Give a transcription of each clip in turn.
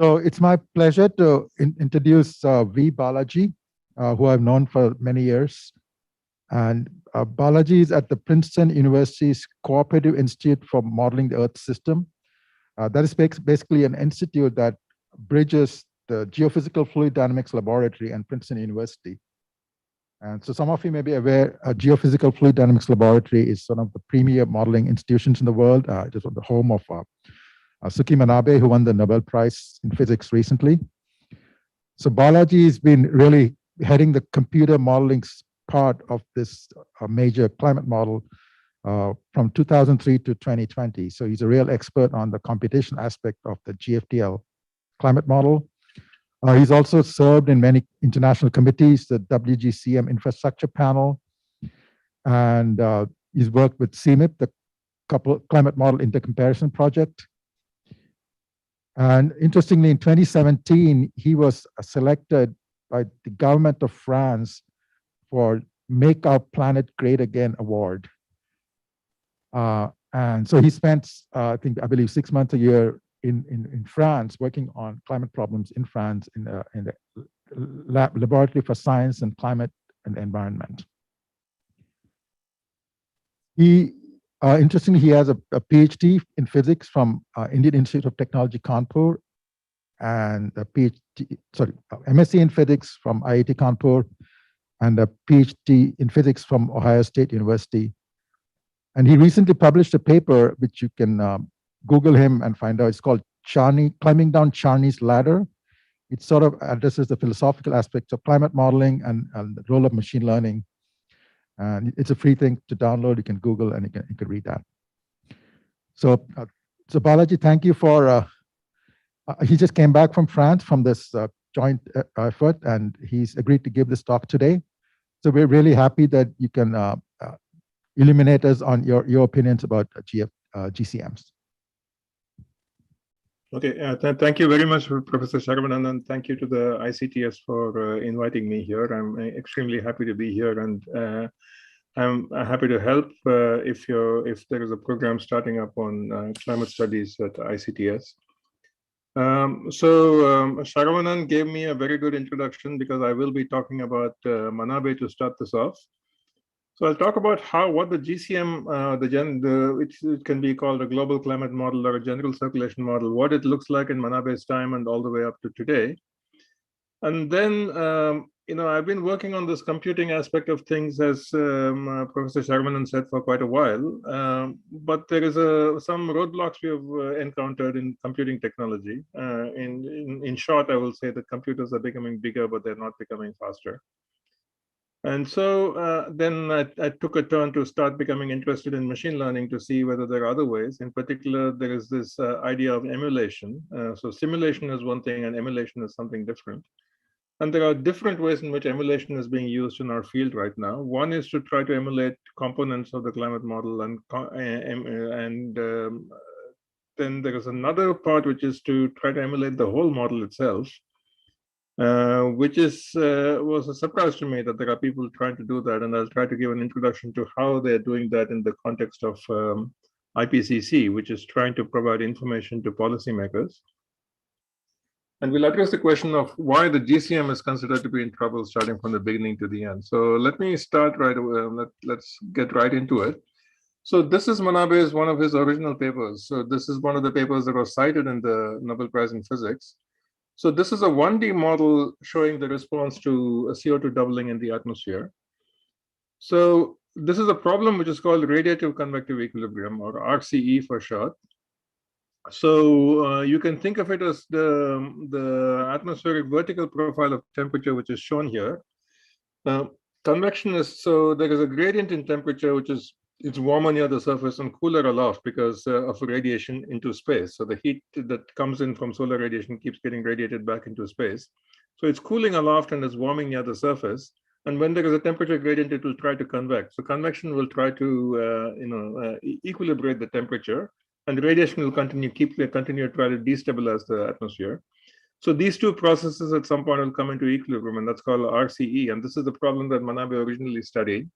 So it's my pleasure to introduce V. Balaji, who I've known for many years. And Balaji is at the Princeton University's Cooperative Institute for Modeling the Earth System. That is basically an institute that bridges the Geophysical Fluid Dynamics Laboratory and Princeton University. And so some of you may be aware, Geophysical Fluid Dynamics Laboratory is one of the premier modeling institutions in the world. It is the home of Suki Manabe, who won the Nobel Prize in Physics recently. So Balaji has been really heading the computer modeling part of this major climate model from 2003 to 2020. So he's a real expert on the computation aspect of the GFDL climate model. He's also served in many international committees, the WGCM Infrastructure Panel, and he's worked with CMIP, the Climate Model Intercomparison Project. And interestingly, in 2017, he was selected by the government of France for Make Our Planet Great Again award. And so he spent, I believe, 6 months a year in France, working on climate problems in France in the Laboratory for Science and Climate and Environment. Interestingly, he has a PhD in physics from Indian Institute of Technology, Kanpur, and a MSc in physics from IIT Kanpur, and a PhD in physics from Ohio State University. And he recently published a paper, which you can Google him and find out. It's called Climbing Down Charney's Ladder. It sort of addresses the philosophical aspects of climate modeling and the role of machine learning. And it's a free thing to download. You can Google and you can read that. So, so Balaji, thank you for, he just came back from France from this joint effort, and he's agreed to give this talk today. So we're really happy that you can illuminate us on your opinions about GCMs. Okay, thank you very much, Professor Saravanan, and thank you to the ICTS for inviting me here. I'm extremely happy to be here, and I'm happy to help if there is a program starting up on climate studies at ICTS. Saravanan gave me a very good introduction because I will be talking about Manabe to start this off. So I'll talk about what the GCM, it can be called a global climate model or a general circulation model, what it looks like in Manabe's time and all the way up to today. And then, I've been working on this computing aspect of things, as Professor Saravanan said, for quite a while. But there is some roadblocks we have encountered in computing technology. In short, I will say that computers are becoming bigger, but they're not becoming faster. And so then I took a turn to start becoming interested in machine learning to see whether there are other ways. In particular, there is this idea of emulation. So simulation is one thing and emulation is something different. And there are different ways in which emulation is being used in our field right now. One is to try to emulate components of the climate model, and then there is another part which is to try to emulate the whole model itself. Which was a surprise to me that there are people trying to do that, and I'll try to give an introduction to how they're doing that in the context of IPCC, which is trying to provide information to policymakers. And we'll address the question of why the GCM is considered to be in trouble starting from the beginning to the end. So let me start right away. Let's get right into it. So this is Manabe's, one of his original papers. So this is one of the papers that was cited in the Nobel Prize in Physics. So this is a 1D model showing the response to a CO2 doubling in the atmosphere. So this is a problem which is called radiative convective equilibrium, or RCE for short. So you can think of it as the atmospheric vertical profile of temperature, which is shown here. Convection is, so there is a gradient in temperature, which is, it's warmer near the surface and cooler aloft because of radiation into space. So the heat that comes in from solar radiation keeps getting radiated back into space. So it's cooling aloft and is warming near the surface. And when there is a temperature gradient, it will try to convect. So convection will try to equilibrate the temperature, and the radiation will continue to try to destabilize the atmosphere. So these two processes at some point will come into equilibrium, and that's called RCE. And this is the problem that Manabe originally studied.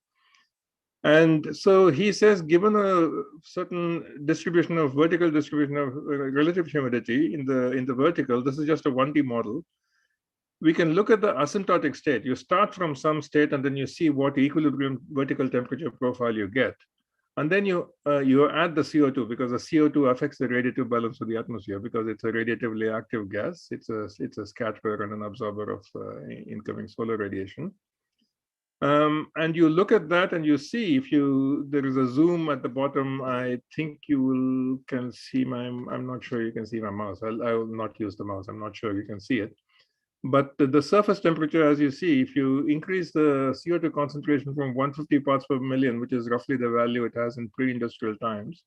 And so he says, given a certain distribution of vertical distribution of relative humidity in the vertical, this is just a 1D model. We can look at the asymptotic state. You start from some state and then you see what equilibrium vertical temperature profile you get. And then you add the CO2, because the CO2 affects the radiative balance of the atmosphere because it's a radiatively active gas. It's a scatterer and an absorber of incoming solar radiation. And you look at that and you see, if there is a zoom at the bottom, I think you can see I'm not sure you can see my mouse. I will not use the mouse. I'm not sure you can see it. But the surface temperature, as you see, if you increase the CO2 concentration from 150 parts per million, which is roughly the value it has in pre-industrial times,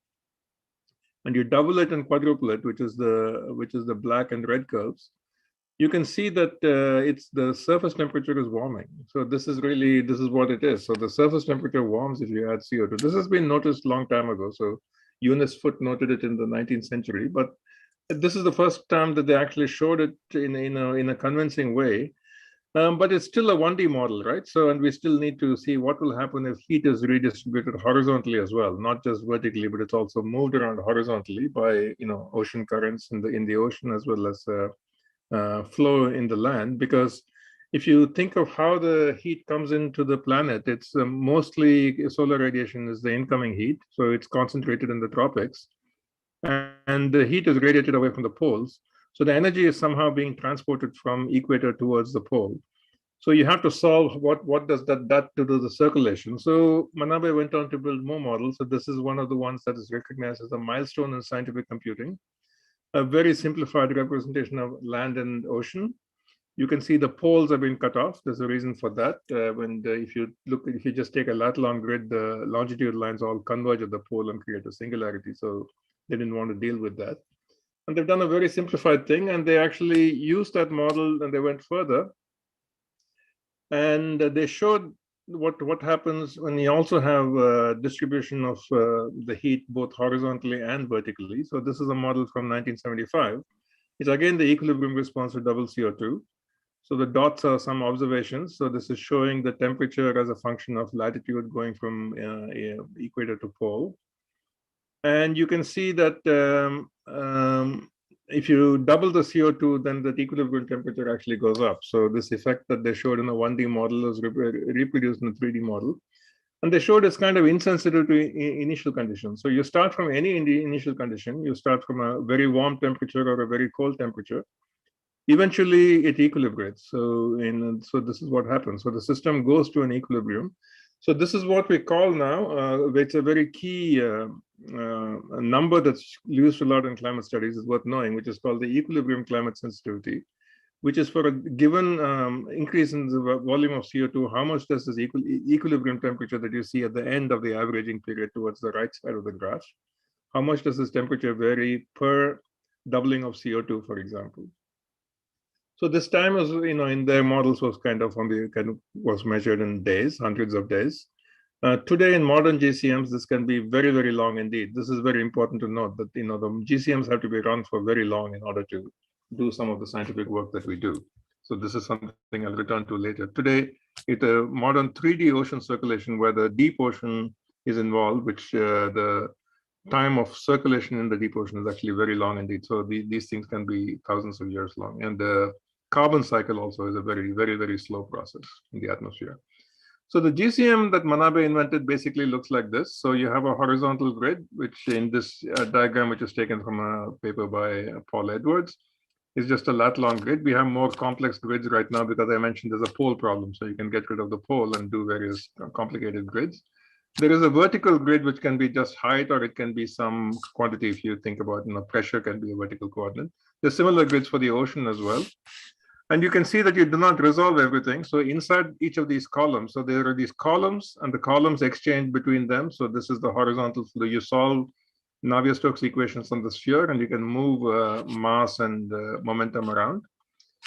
and you double it and quadruple it, which is the black and red curves, you can see that it's the surface temperature is warming. So this is what it is. So the surface temperature warms if you add CO2. This has been noticed a long time ago. So Eunice Foote noted it in the 19th century, but this is the first time that they actually showed it in a convincing way. But it's still a 1D model, right? So, and we still need to see what will happen if heat is redistributed horizontally as well, not just vertically, but it's also moved around horizontally by ocean currents in the ocean, as well as flow in the land. Because if you think of how the heat comes into the planet, it's mostly solar radiation is the incoming heat, so it's concentrated in the tropics. And the heat is radiated away from the poles. So the energy is somehow being transported from equator towards the pole. So you have to solve what does that to do the circulation. So Manabe went on to build more models. So this is one of the ones that is recognized as a milestone in scientific computing. A very simplified representation of land and ocean. You can see the poles have been cut off. There's a reason for that. If you just take a lat long grid, the longitude lines all converge at the pole and create a singularity. So they didn't want to deal with that. And they've done a very simplified thing, and they actually used that model and they went further. And they showed what happens when you also have distribution of the heat both horizontally and vertically. So this is a model from 1975. It's again the equilibrium response to double CO2. So the dots are some observations. So this is showing the temperature as a function of latitude going from equator to pole. And you can see that if you double the CO2, then the equilibrium temperature actually goes up. So this effect that they showed in a 1D model is reproduced in a 3D model. And they showed it's kind of insensitive to initial conditions. So you start from any initial condition. You start from a very warm temperature or a very cold temperature. Eventually, it equilibrates. So this is what happens. So the system goes to an equilibrium. So this is what we call now, it's a very key a number that's used a lot in climate studies, is worth knowing, which is called the equilibrium climate sensitivity, which is for a given increase in the volume of CO2, how much does this equilibrium temperature that you see at the end of the averaging period towards the right side of the graph, how much does this temperature vary per doubling of CO2, for example? So this time was, in their models was was measured in days, hundreds of days. Today in modern GCMs, this can be very, very long indeed. This is very important to note that, the GCMs have to be run for very long in order to do some of the scientific work that we do. So this is something I'll return to later. Today, it's a modern 3D ocean circulation where the deep ocean is involved, which the time of circulation in the deep ocean is actually very long indeed. So these things can be thousands of years long. And the carbon cycle also is a very, very, very slow process in the atmosphere. So the GCM that Manabe invented basically looks like this. So you have a horizontal grid, which in this diagram, which is taken from a paper by Paul Edwards, is just a lat long grid. We have more complex grids right now because I mentioned there's a pole problem. So you can get rid of the pole and do various complicated grids. There is a vertical grid, which can be just height, or it can be some quantity. If you think about, pressure can be a vertical coordinate. There's similar grids for the ocean as well. And you can see that you do not resolve everything. So inside each of these columns, so there are these columns and the columns exchange between them. So this is the horizontal flow. You solve Navier-Stokes equations on the sphere and you can move mass and momentum around.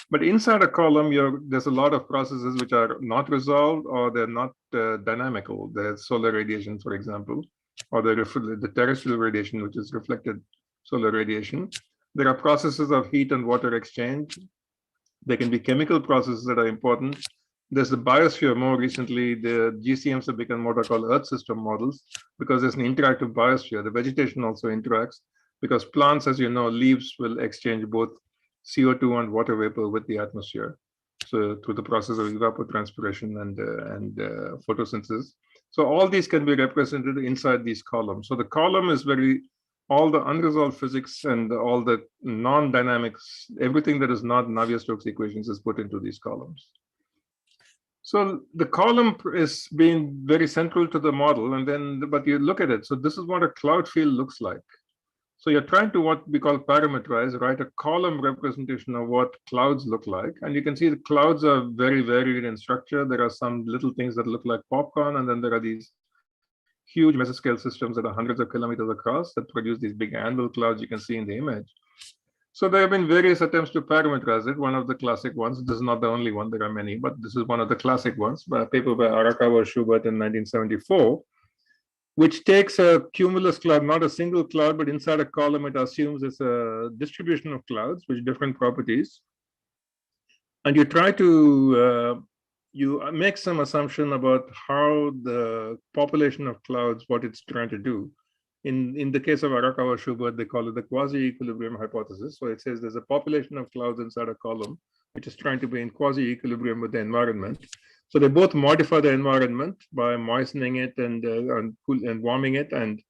But inside a column, there's a lot of processes which are not resolved, or they're not dynamical. There's solar radiation, for example, or the terrestrial radiation, which is reflected solar radiation. There are processes of heat and water exchange. There can be chemical processes that are important. There's the biosphere. More recently, the GCMs have become what are called Earth system models because there's an interactive biosphere. The vegetation also interacts because plants, as you know, leaves will exchange both CO2 and water vapor with the atmosphere. So through the process of evapotranspiration and photosynthesis. So all these can be represented inside these columns. So the column is all the unresolved physics and all the non-dynamics, everything that is not Navier-Stokes equations is put into these columns. So the column is being very central to the model, and then, but you look at it. So this is what a cloud field looks like. So you're trying to what we call parametrize, write a column representation of what clouds look like. And you can see the clouds are very varied in structure. There are some little things that look like popcorn, and then there are these huge mesoscale systems that are hundreds of kilometers across that produce these big anvil clouds you can see in the image. So there have been various attempts to parametrize it. One of the classic ones, this is not the only one, there are many, but this is one of the classic ones, by a paper by Arakawa Schubert in 1974, which takes a cumulus cloud, not a single cloud, but inside a column, it assumes it's a distribution of clouds with different properties. And you try to, you make some assumption about how the population of clouds, what it's trying to do. In the case of Arakawa Schubert, they call it the quasi-equilibrium hypothesis. So it says there's a population of clouds inside a column, which is trying to be in quasi-equilibrium with the environment. So they both modify the environment by moistening it and warming it, and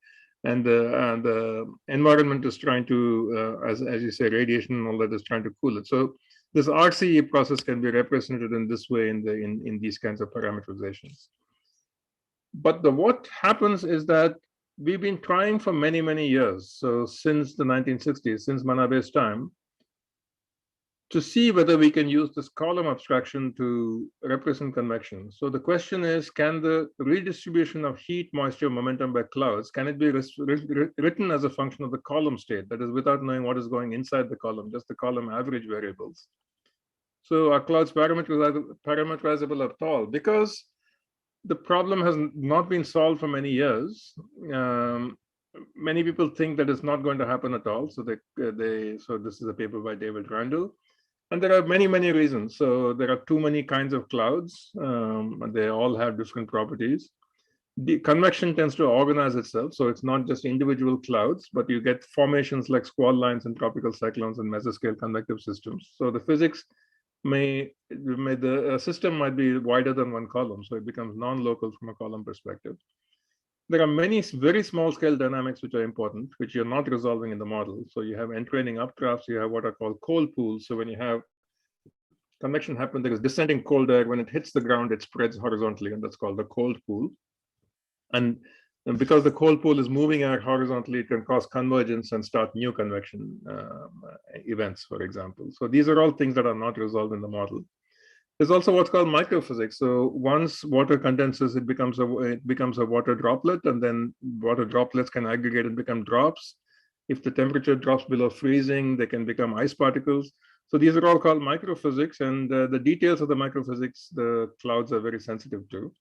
the environment is trying to, as you say, radiation and all that is trying to cool it. So this RCE process can be represented in this way in these kinds of parametrizations. But what happens is that we've been trying for many, many years. So since the 1960s, since Manabe's time, to see whether we can use this column abstraction to represent convection. So the question is, can the redistribution of heat, moisture, momentum by clouds, can it be written as a function of the column state? That is, without knowing what is going inside the column, just the column average variables. So are clouds parametrizable at all? Because the problem has not been solved for many years. Many people think that it's not going to happen at all. So so this is a paper by David Randall. And there are many, many reasons. So there are too many kinds of clouds. They all have different properties. The convection tends to organize itself. So it's not just individual clouds, but you get formations like squall lines and tropical cyclones and mesoscale convective systems. So the physics the system might be wider than one column. So it becomes non-local from a column perspective. There are many very small scale dynamics which are important, which you're not resolving in the model. So you have entraining updrafts, you have what are called cold pools. So when you have convection happen, there is descending cold air. When it hits the ground, it spreads horizontally, and that's called the cold pool. And because the cold pool is moving air horizontally, it can cause convergence and start new convection events, for example. So these are all things that are not resolved in the model. There's also what's called microphysics. So once water condenses, it becomes a water droplet, and then water droplets can aggregate and become drops. If the temperature drops below freezing, they can become ice particles. So these are all called microphysics, and the details of the microphysics, the clouds are very sensitive to.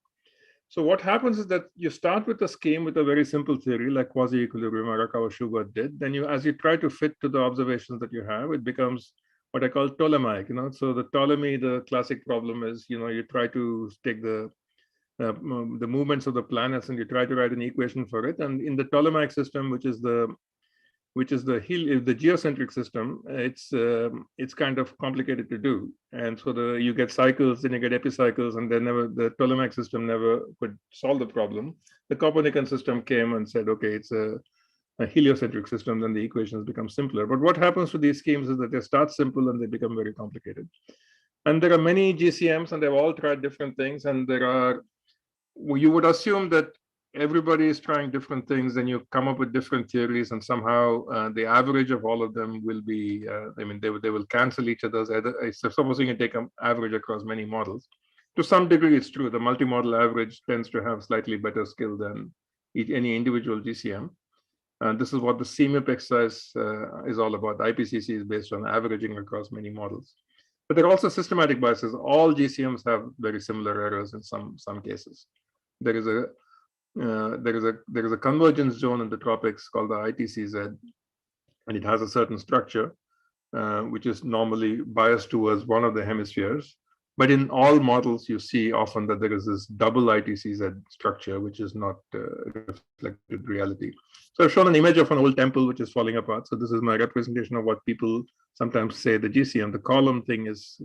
So what happens is that you start with a scheme with a very simple theory like quasi-equilibrium, Arakawa Schubert did. Then as you try to fit to the observations that you have, it becomes what I call Ptolemaic. So the Ptolemy, the classic problem is, you try to take the movements of the planets and you try to write an equation for it. And in the Ptolemaic system, which is the geocentric system, it's kind of complicated to do. And so you get cycles, then you get epicycles, and the Ptolemaic system never could solve the problem. The Copernican system came and said, okay, it's a heliocentric system, then the equations become simpler. But what happens to these schemes is that they start simple and they become very complicated. And there are many GCMs, and they've all tried different things. And you would assume that everybody is trying different things, and you come up with different theories, and somehow the average of all of them will be, they will cancel each other's. Supposing you take an average across many models, to some degree it's true. The multi-model average tends to have slightly better skill than any individual GCM. And this is what the CMIP exercise is all about. The IPCC is based on averaging across many models. But there are also systematic biases. All GCMs have very similar errors in some cases. There is a convergence zone in the tropics called the ITCZ, and it has a certain structure, which is normally biased towards one of the hemispheres. But in all models, you see often that there is this double ITCZ structure, which is not reflected reality. So I've shown an image of an old temple which is falling apart. So this is my representation of what people sometimes say the GCM, the column thing is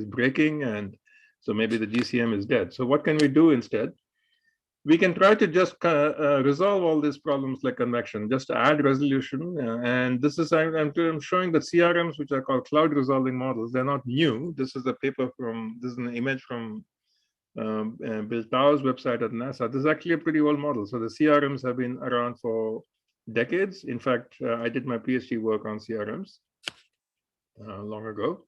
breaking, and so maybe the GCM is dead. So what can we do instead? We can try to just resolve all these problems like convection, just add resolution. And this is, I'm showing the CRMs, which are called cloud resolving models. They're not new. This is a paper from, this is an image from Bill Tao's website at NASA. This is actually a pretty old model. So the CRMs have been around for decades. In fact, I did my PhD work on CRMs long ago.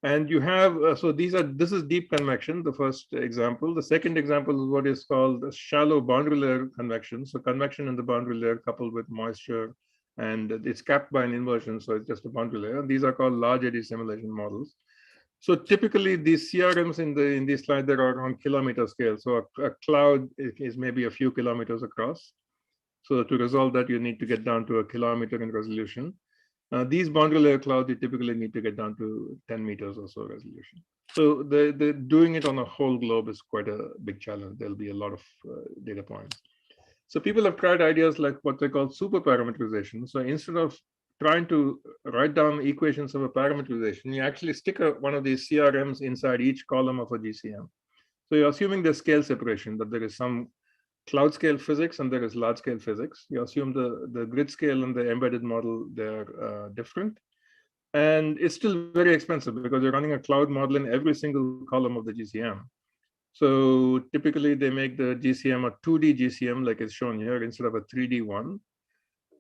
And you have, so this is deep convection, the first example. The second example is what is called shallow boundary layer convection. So convection in the boundary layer coupled with moisture, and it's capped by an inversion, so it's just a boundary layer. And these are called large eddy simulation models. So typically these CRMs in this slide, there are on kilometer scale. So a cloud is maybe a few kilometers across. So to resolve that, you need to get down to a kilometer in resolution. These boundary layer clouds, you typically need to get down to 10 meters or so resolution. So the doing it on a whole globe is quite a big challenge. There'll be a lot of data points. So people have tried ideas like what they call super parametrization. So instead of trying to write down equations of a parametrization, you actually stick one of these CRMs inside each column of a GCM. So you're assuming there's scale separation, that there is some cloud scale physics and there is large scale physics. You assume the grid scale and the embedded model, they're different. And it's still very expensive because you're running a cloud model in every single column of the GCM. So typically they make the GCM a 2D GCM like it's shown here instead of a 3D one.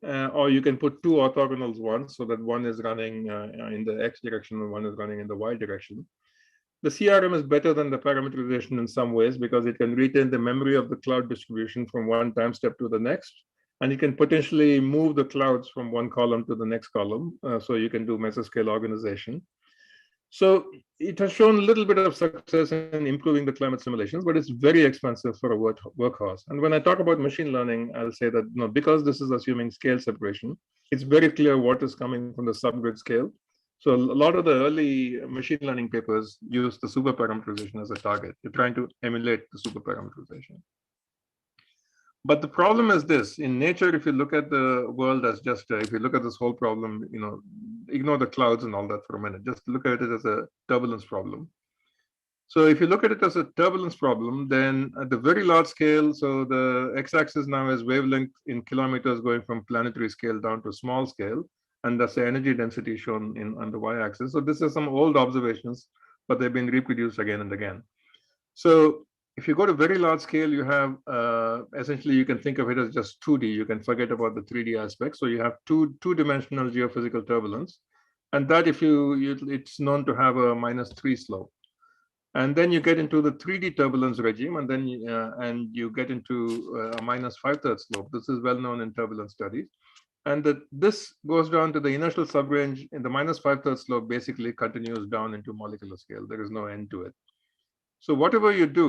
Or you can put two orthogonals once so that one is running in the X direction and one is running in the Y direction. The CRM is better than the parametrization in some ways because it can retain the memory of the cloud distribution from one time step to the next. And you can potentially move the clouds from one column to the next column. So you can do mesoscale organization. So it has shown a little bit of success in improving the climate simulations, but it's very expensive for a workhorse. And when I talk about machine learning, I'll say that because this is assuming scale separation, it's very clear what is coming from the subgrid scale. So a lot of the early machine learning papers use the superparameterization as a target. You're trying to emulate the superparameterization. But the problem is this: in nature, if you look at the world as just, if you look at this whole problem, ignore the clouds and all that for a minute. Just look at it as a turbulence problem. So if you look at it as a turbulence problem, then at the very large scale, so the x-axis now is wavelength in kilometers going from planetary scale down to small scale. And that's the energy density shown on the y-axis. So this is some old observations, but they've been reproduced again and again. So if you go to very large scale, you have essentially you can think of it as just 2D. You can forget about the 3D aspect. So you have two-dimensional geophysical turbulence, and that it's known to have a -3 slope. And then you get into the 3D turbulence regime, and then you get into a -5/3 slope. This is well known in turbulence studies. And this goes down to the inertial subrange in the -5/3 slope, basically continues down into molecular scale. There is no end to it. So whatever you do,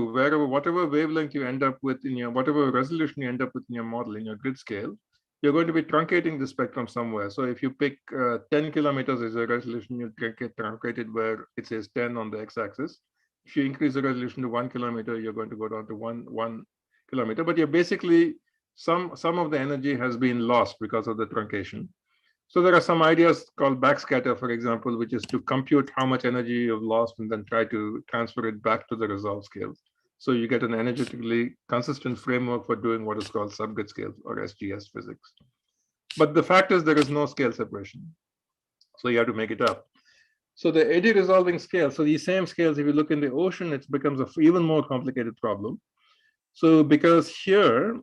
whatever wavelength you end up with whatever resolution you end up with in your model, in your grid scale, you're going to be truncating the spectrum somewhere. So if you pick 10 kilometers as a resolution, you get truncated where it says 10 on the x-axis. If you increase the resolution to 1 kilometer, you're going to go down to one kilometer. But you're basically, some of the energy has been lost because of the truncation. So there are some ideas called backscatter, for example, which is to compute how much energy you've lost and then try to transfer it back to the resolved scales. So you get an energetically consistent framework for doing what is called subgrid scales or SGS physics. But the fact is there is no scale separation. So you have to make it up. So the eddy resolving scale, so these same scales, if you look in the ocean, it becomes an even more complicated problem. So because here,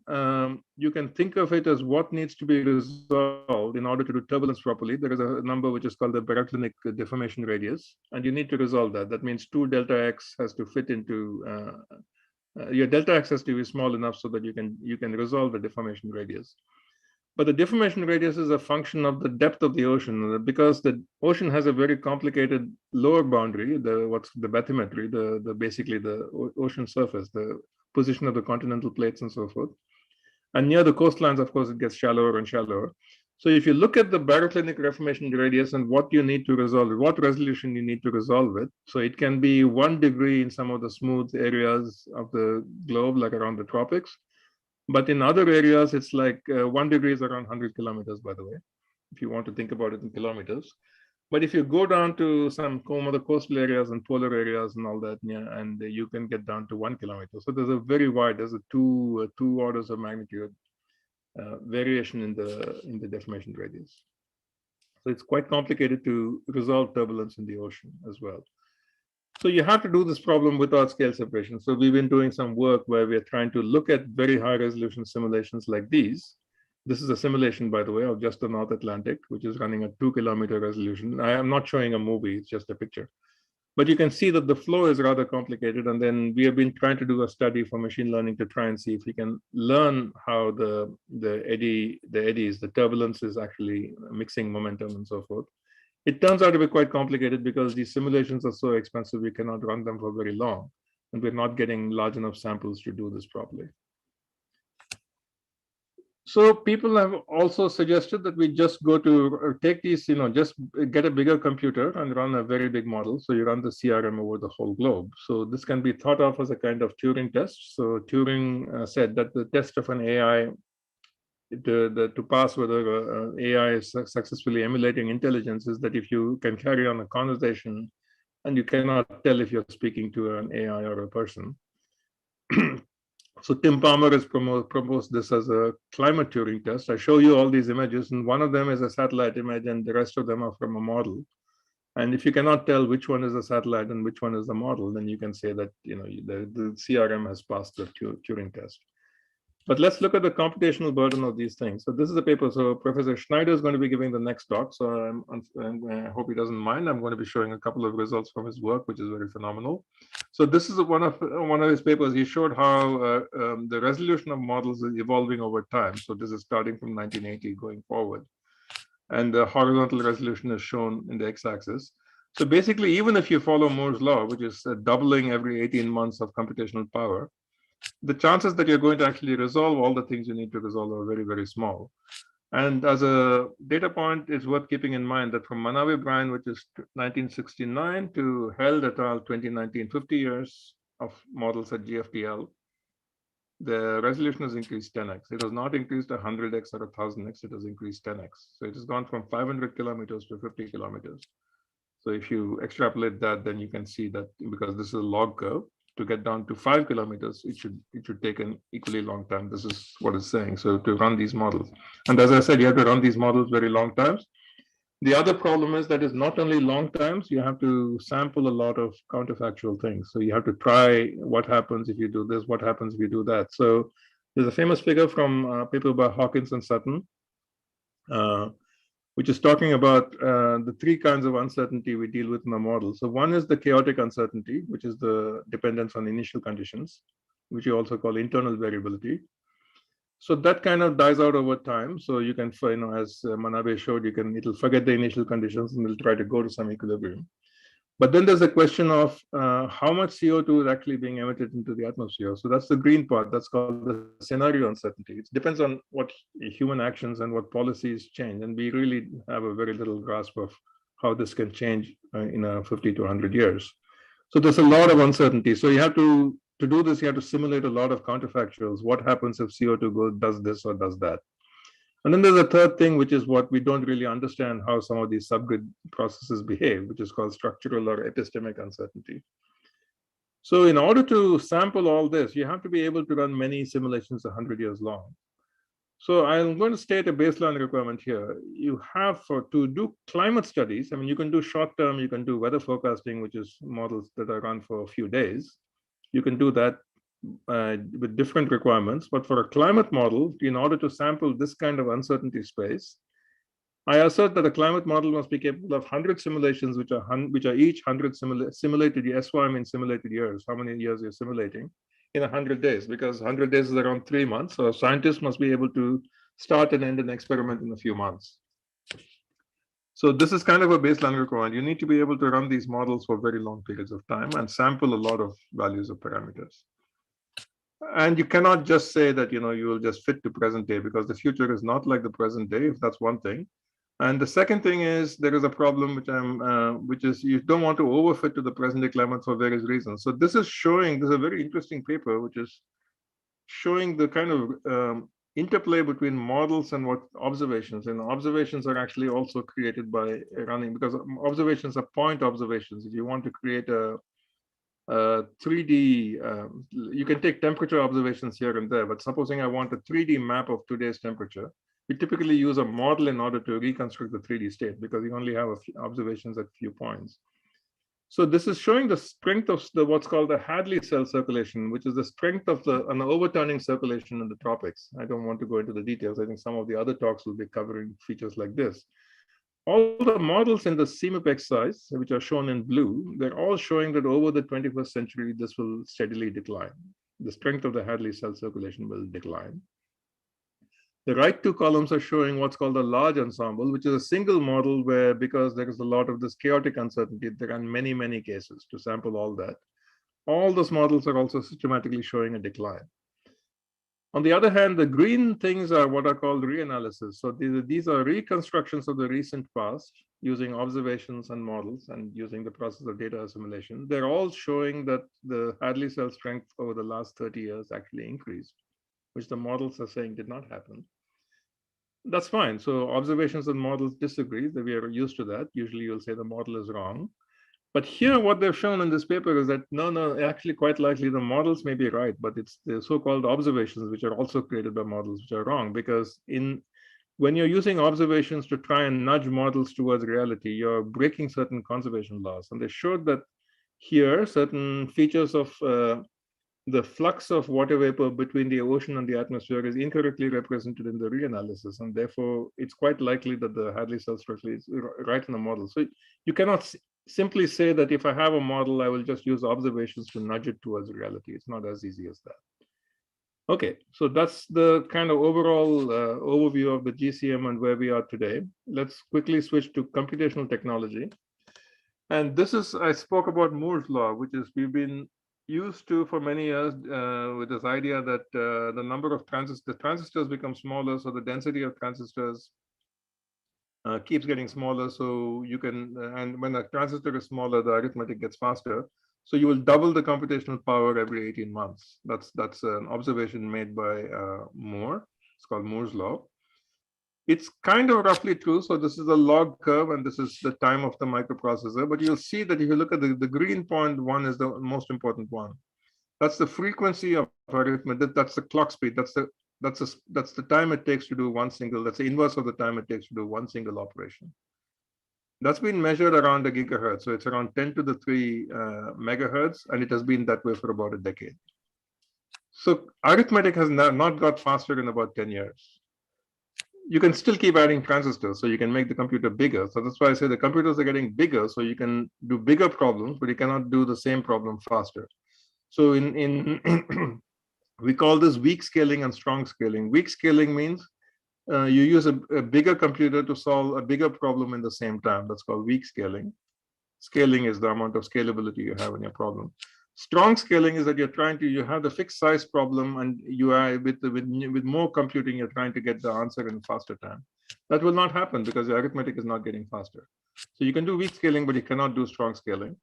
you can think of it as what needs to be resolved in order to do turbulence properly. There is a number which is called the Bernoulli deformation radius, and you need to resolve that. That means 2 delta x has to fit into, your delta x has to be small enough so that you can resolve the deformation radius. But the deformation radius is a function of the depth of the ocean, because the ocean has a very complicated lower boundary, the bathymetry, basically the ocean surface, the position of the continental plates and so forth. And near the coastlines, of course, it gets shallower and shallower. So if you look at the baroclinic reformation radius and what you need to resolve, what resolution you need to resolve it, so it can be 1 degree in some of the smooth areas of the globe, like around the tropics. But in other areas, it's like 1 degree is around 100 kilometers, by the way, if you want to think about it in kilometers. But if you go down to some of the coastal areas and polar areas and all that, yeah, and you can get down to 1 kilometer. So there's a very wide, there's a two orders of magnitude variation in the deformation radius. So it's quite complicated to resolve turbulence in the ocean as well. So you have to do this problem without scale separation. So we've been doing some work where we're trying to look at very high resolution simulations like these. This is a simulation, by the way, of just the North Atlantic, which is running at 2-kilometer resolution. I am not showing a movie, it's just a picture. But you can see that the flow is rather complicated. And then we have been trying to do a study for machine learning to try and see if we can learn how the eddies, the turbulence is actually mixing momentum and so forth. It turns out to be quite complicated because these simulations are so expensive, we cannot run them for very long. And we're not getting large enough samples to do this properly. So people have also suggested that we just go to take these, just get a bigger computer and run a very big model. So you run the CRM over the whole globe. So this can be thought of as a kind of Turing test. So Turing said that the test of an AI to pass whether AI is successfully emulating intelligence is that if you can carry on a conversation and you cannot tell if you're speaking to an AI or a person. So Tim Palmer has proposed this as a climate Turing test. I show you all these images, and one of them is a satellite image, and the rest of them are from a model. And if you cannot tell which one is a satellite and which one is the model, then you can say that the CRM has passed the Turing test. But let's look at the computational burden of these things. So this is a paper. So Professor Schneider is going to be giving the next talk. So I hope he doesn't mind. I'm going to be showing a couple of results from his work, which is very phenomenal. So this is one of his papers. He showed how the resolution of models is evolving over time. So this is starting from 1980 going forward. And the horizontal resolution is shown in the x-axis. So basically, even if you follow Moore's law, which is doubling every 18 months of computational power, the chances that you're going to actually resolve all the things you need to resolve are very, very small. And as a data point, it's worth keeping in mind that from Manabe-Bryan, which is 1969, to Held et al. 2019, 50 years of models at GFDL, the resolution has increased 10x. It has not increased 100x or 1000x, it has increased 10x. So it has gone from 500 kilometers to 50 kilometers. So if you extrapolate that, then you can see that because this is a log curve, to get down to 5 kilometers, it should take an equally long time. This is what it's saying. So to run these models, and as I said, you have to run these models very long times. The other problem is that it's not only long times, you have to sample a lot of counterfactual things. So you have to try what happens if you do this, what happens if you do that. So there's a famous figure from a paper by Hawkins and Sutton, which is talking about the 3 kinds of uncertainty we deal with in the model. So one is the chaotic uncertainty, which is the dependence on initial conditions, which you also call internal variability. So that kind of dies out over time. So you can, as Manabe showed, it'll forget the initial conditions and it'll try to go to some equilibrium. But then there's a question of how much CO2 is actually being emitted into the atmosphere. So that's the green part. That's called the scenario uncertainty. It depends on what human actions and what policies change. And we really have a very little grasp of how this can change in 50 to 100 years. So there's a lot of uncertainty. So you have to do this, you have to simulate a lot of counterfactuals. What happens if CO2 does this or does that? And then there's a third thing, which is what we don't really understand how some of these subgrid processes behave, which is called structural or epistemic uncertainty. So in order to sample all this, you have to be able to run many simulations 100 years long. So I'm going to state a baseline requirement here. You have to do climate studies. I mean, you can do short term, you can do weather forecasting, which is models that are run for a few days. You can do that with different requirements, but for a climate model, in order to sample this kind of uncertainty space, I assert that a climate model must be capable of 100 simulations, which are each 100 simulated years. That's what I mean simulated years, how many years you're simulating in 100 days, because 100 days is around 3 months. So a scientist must be able to start and end an experiment in a few months. So this is kind of a baseline requirement. You need to be able to run these models for very long periods of time and sample a lot of values of parameters. And you cannot just say that, you will just fit to present day, because the future is not like the present day, if that's one thing. And the second thing is there is a problem which is you don't want to overfit to the present day climate for various reasons. So this is a very interesting paper, which is showing the kind of interplay between models and what observations. And observations are actually also created by running, because observations are point observations. If you want to create a 3D, you can take temperature observations here and there, but supposing I want a 3D map of today's temperature, we typically use a model in order to reconstruct the 3D state, because you only have a few observations at few points. So this is showing the strength of what's called the Hadley cell circulation, which is the strength of an overturning circulation in the tropics. I don't want to go into the details. I think some of the other talks will be covering features like this. All the models in the CMIP exercise, which are shown in blue, they're all showing that over the 21st century, this will steadily decline. The strength of the Hadley cell circulation will decline. The right two columns are showing what's called a large ensemble, which is a single model where, because there is a lot of this chaotic uncertainty, there are many, many cases to sample all that. All those models are also systematically showing a decline. On the other hand, the green things are what are called reanalysis. So these are reconstructions of the recent past using observations and models and using the process of data assimilation. They're all showing that the Hadley cell strength over the last 30 years actually increased, which the models are saying did not happen. That's fine. So observations and models disagree. We are used to that. Usually you'll say the model is wrong. But here, what they've shown in this paper is that no, actually quite likely the models may be right, but it's the so-called observations, which are also created by models, which are wrong, because when you're using observations to try and nudge models towards reality, you're breaking certain conservation laws. And they showed that here, certain features of the flux of water vapor between the ocean and the atmosphere is incorrectly represented in the reanalysis, and therefore it's quite likely that the Hadley cell structure is right in the model. So you cannot simply say that if I have a model, I will just use observations to nudge it towards reality. It's not as easy as that. Okay, so that's the kind of overall overview of the GCM and where we are today. Let's quickly switch to computational technology. And this is, I spoke about Moore's law, which is we've been used to for many years with this idea that the number of transistors become smaller, so the density of transistors keeps getting smaller. So you can, and when a transistor is smaller, the arithmetic gets faster. So you will double the computational power every 18 months. That's an observation made by Moore. It's called Moore's law. It's kind of roughly true. So this is a log curve, and this is the time of the microprocessor. But you'll see that if you look at the green point, one is the most important one. That's the frequency of arithmetic. That's the clock speed. That's the time it takes to do one single. That's the inverse of the time it takes to do one single operation. That's been measured around a gigahertz. So it's around 10 to the 3 megahertz, and it has been that way for about a decade. So arithmetic has not got faster in about 10 years. You can still keep adding transistors, so you can make the computer bigger. So that's why I say the computers are getting bigger, so you can do bigger problems, but you cannot do the same problem faster. So we call this weak scaling and strong scaling. Weak scaling means you use a bigger computer to solve a bigger problem in the same time. That's called weak scaling. Scaling is the amount of scalability you have in your problem. Strong scaling is that you have the fixed size problem, and you are with more computing, you're trying to get the answer in faster time. That will not happen because the arithmetic is not getting faster. So you can do weak scaling, but you cannot do strong scaling.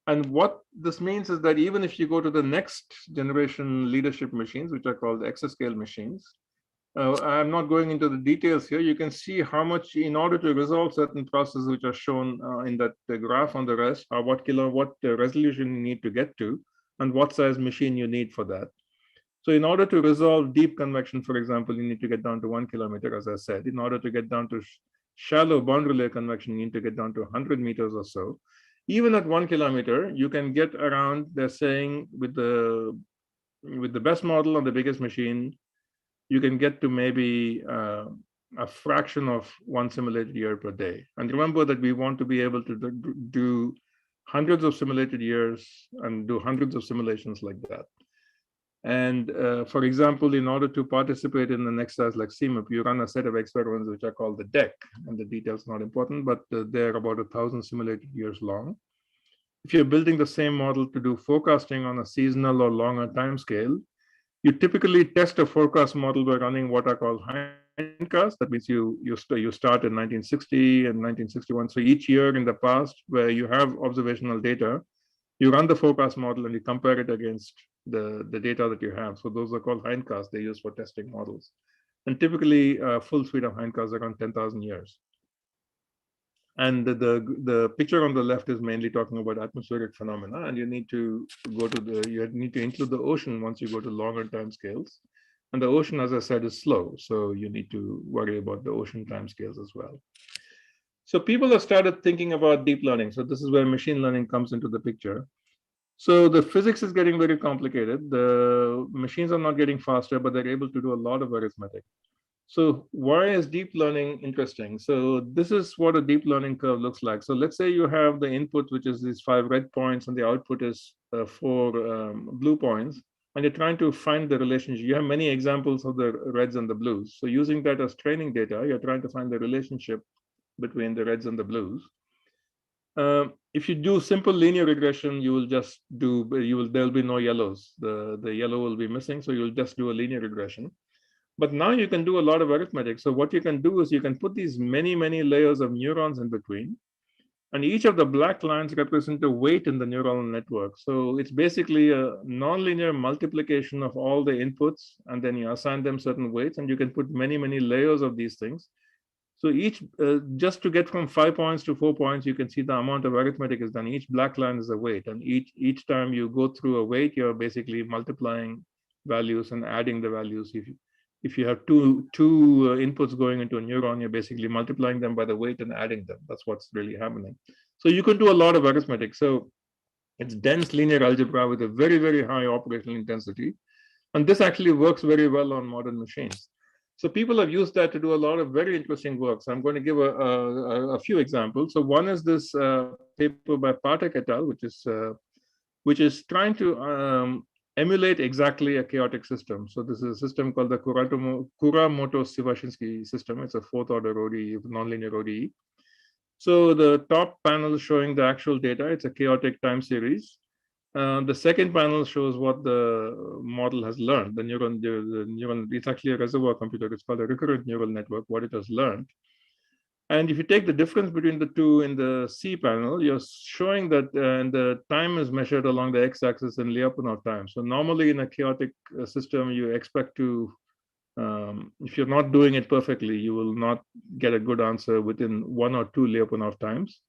And what this means is that even if you go to the next generation leadership machines, which are called exascale machines, I'm not going into the details here. You can see how much, in order to resolve certain processes which are shown in that graph on the rest, what resolution you need to get to, and what size machine you need for that. So in order to resolve deep convection, for example, you need to get down to 1 kilometer, as I said. In order to get down to shallow boundary layer convection, you need to get down to 100 meters or so. Even at 1 kilometer, you can get around, they're saying, with the best model on the biggest machine, you can get to maybe a fraction of one simulated year per day. And remember that we want to be able to do hundreds of simulated years and do hundreds of simulations like that. And for example, in order to participate in an exercise like CMIP, you run a set of experiments which are called the DEC, and the details are not important, but they're about 1,000 simulated years long. If you're building the same model to do forecasting on a seasonal or longer time scale, You typically test a forecast model by running what are called hindcasts. That means you start in 1960 and 1961. So each year in the past where you have observational data, you run the forecast model and you compare it against the data that you have. So those are called hindcasts. They use for testing models. And typically a full suite of hindcasts around 10,000 years. And the picture on the left is mainly talking about atmospheric phenomena, and you need to include the ocean once you go to longer time scales. And the ocean, as I said, is slow, so you need to worry about the ocean time scales as well. So people have started thinking about deep learning. So this is where machine learning comes into the picture. So the physics is getting very complicated. The machines are not getting faster, but they're able to do a lot of arithmetic. So why is deep learning interesting? So this is what a deep learning curve looks like. So let's say you have the input, which is these 5 red points, and the output is 4 blue points, and you're trying to find the relationship. You have many examples of the reds and the blues. So using that as training data, you're trying to find the relationship between the reds and the blues. If you do simple linear regression, you will just do, there'll be no yellows. The yellow will be missing, so you'll just do a linear regression. But now you can do a lot of arithmetic. So what you can do is you can put these many layers of neurons in between, and each of the black lines represent a weight in the neural network. So it's basically a nonlinear multiplication of all the inputs, and then you assign them certain weights, and you can put many layers of these things. So each, just to get from 5 points to 4 points, you can see the amount of arithmetic is done. Each black line is a weight, and each time you go through a weight, you're basically multiplying values and adding the values. If you have two inputs going into a neuron, you're basically multiplying them by the weight and adding them. That's what's really happening. So you can do a lot of arithmetic. So it's dense linear algebra with a very high operational intensity. And this actually works very well on modern machines. So people have used that to do a lot of very interesting work. So I'm going to give a few examples. So one is this paper by Patek et al., which is trying to emulate exactly a chaotic system. So this is a system called the Kuramoto-Sivashinsky system. It's a 4th order ODE, nonlinear ODE. So the top panel is showing the actual data. It's a chaotic time series. The second panel shows what the model has learned. The neuron, it's actually a reservoir computer. It's called a recurrent neural network, what it has learned. And if you take the difference between the two in the C panel, you're showing that the time is measured along the x-axis in Lyapunov time. So normally in a chaotic system, you expect to, if you're not doing it perfectly, you will not get a good answer within 1 or 2 Lyapunov times.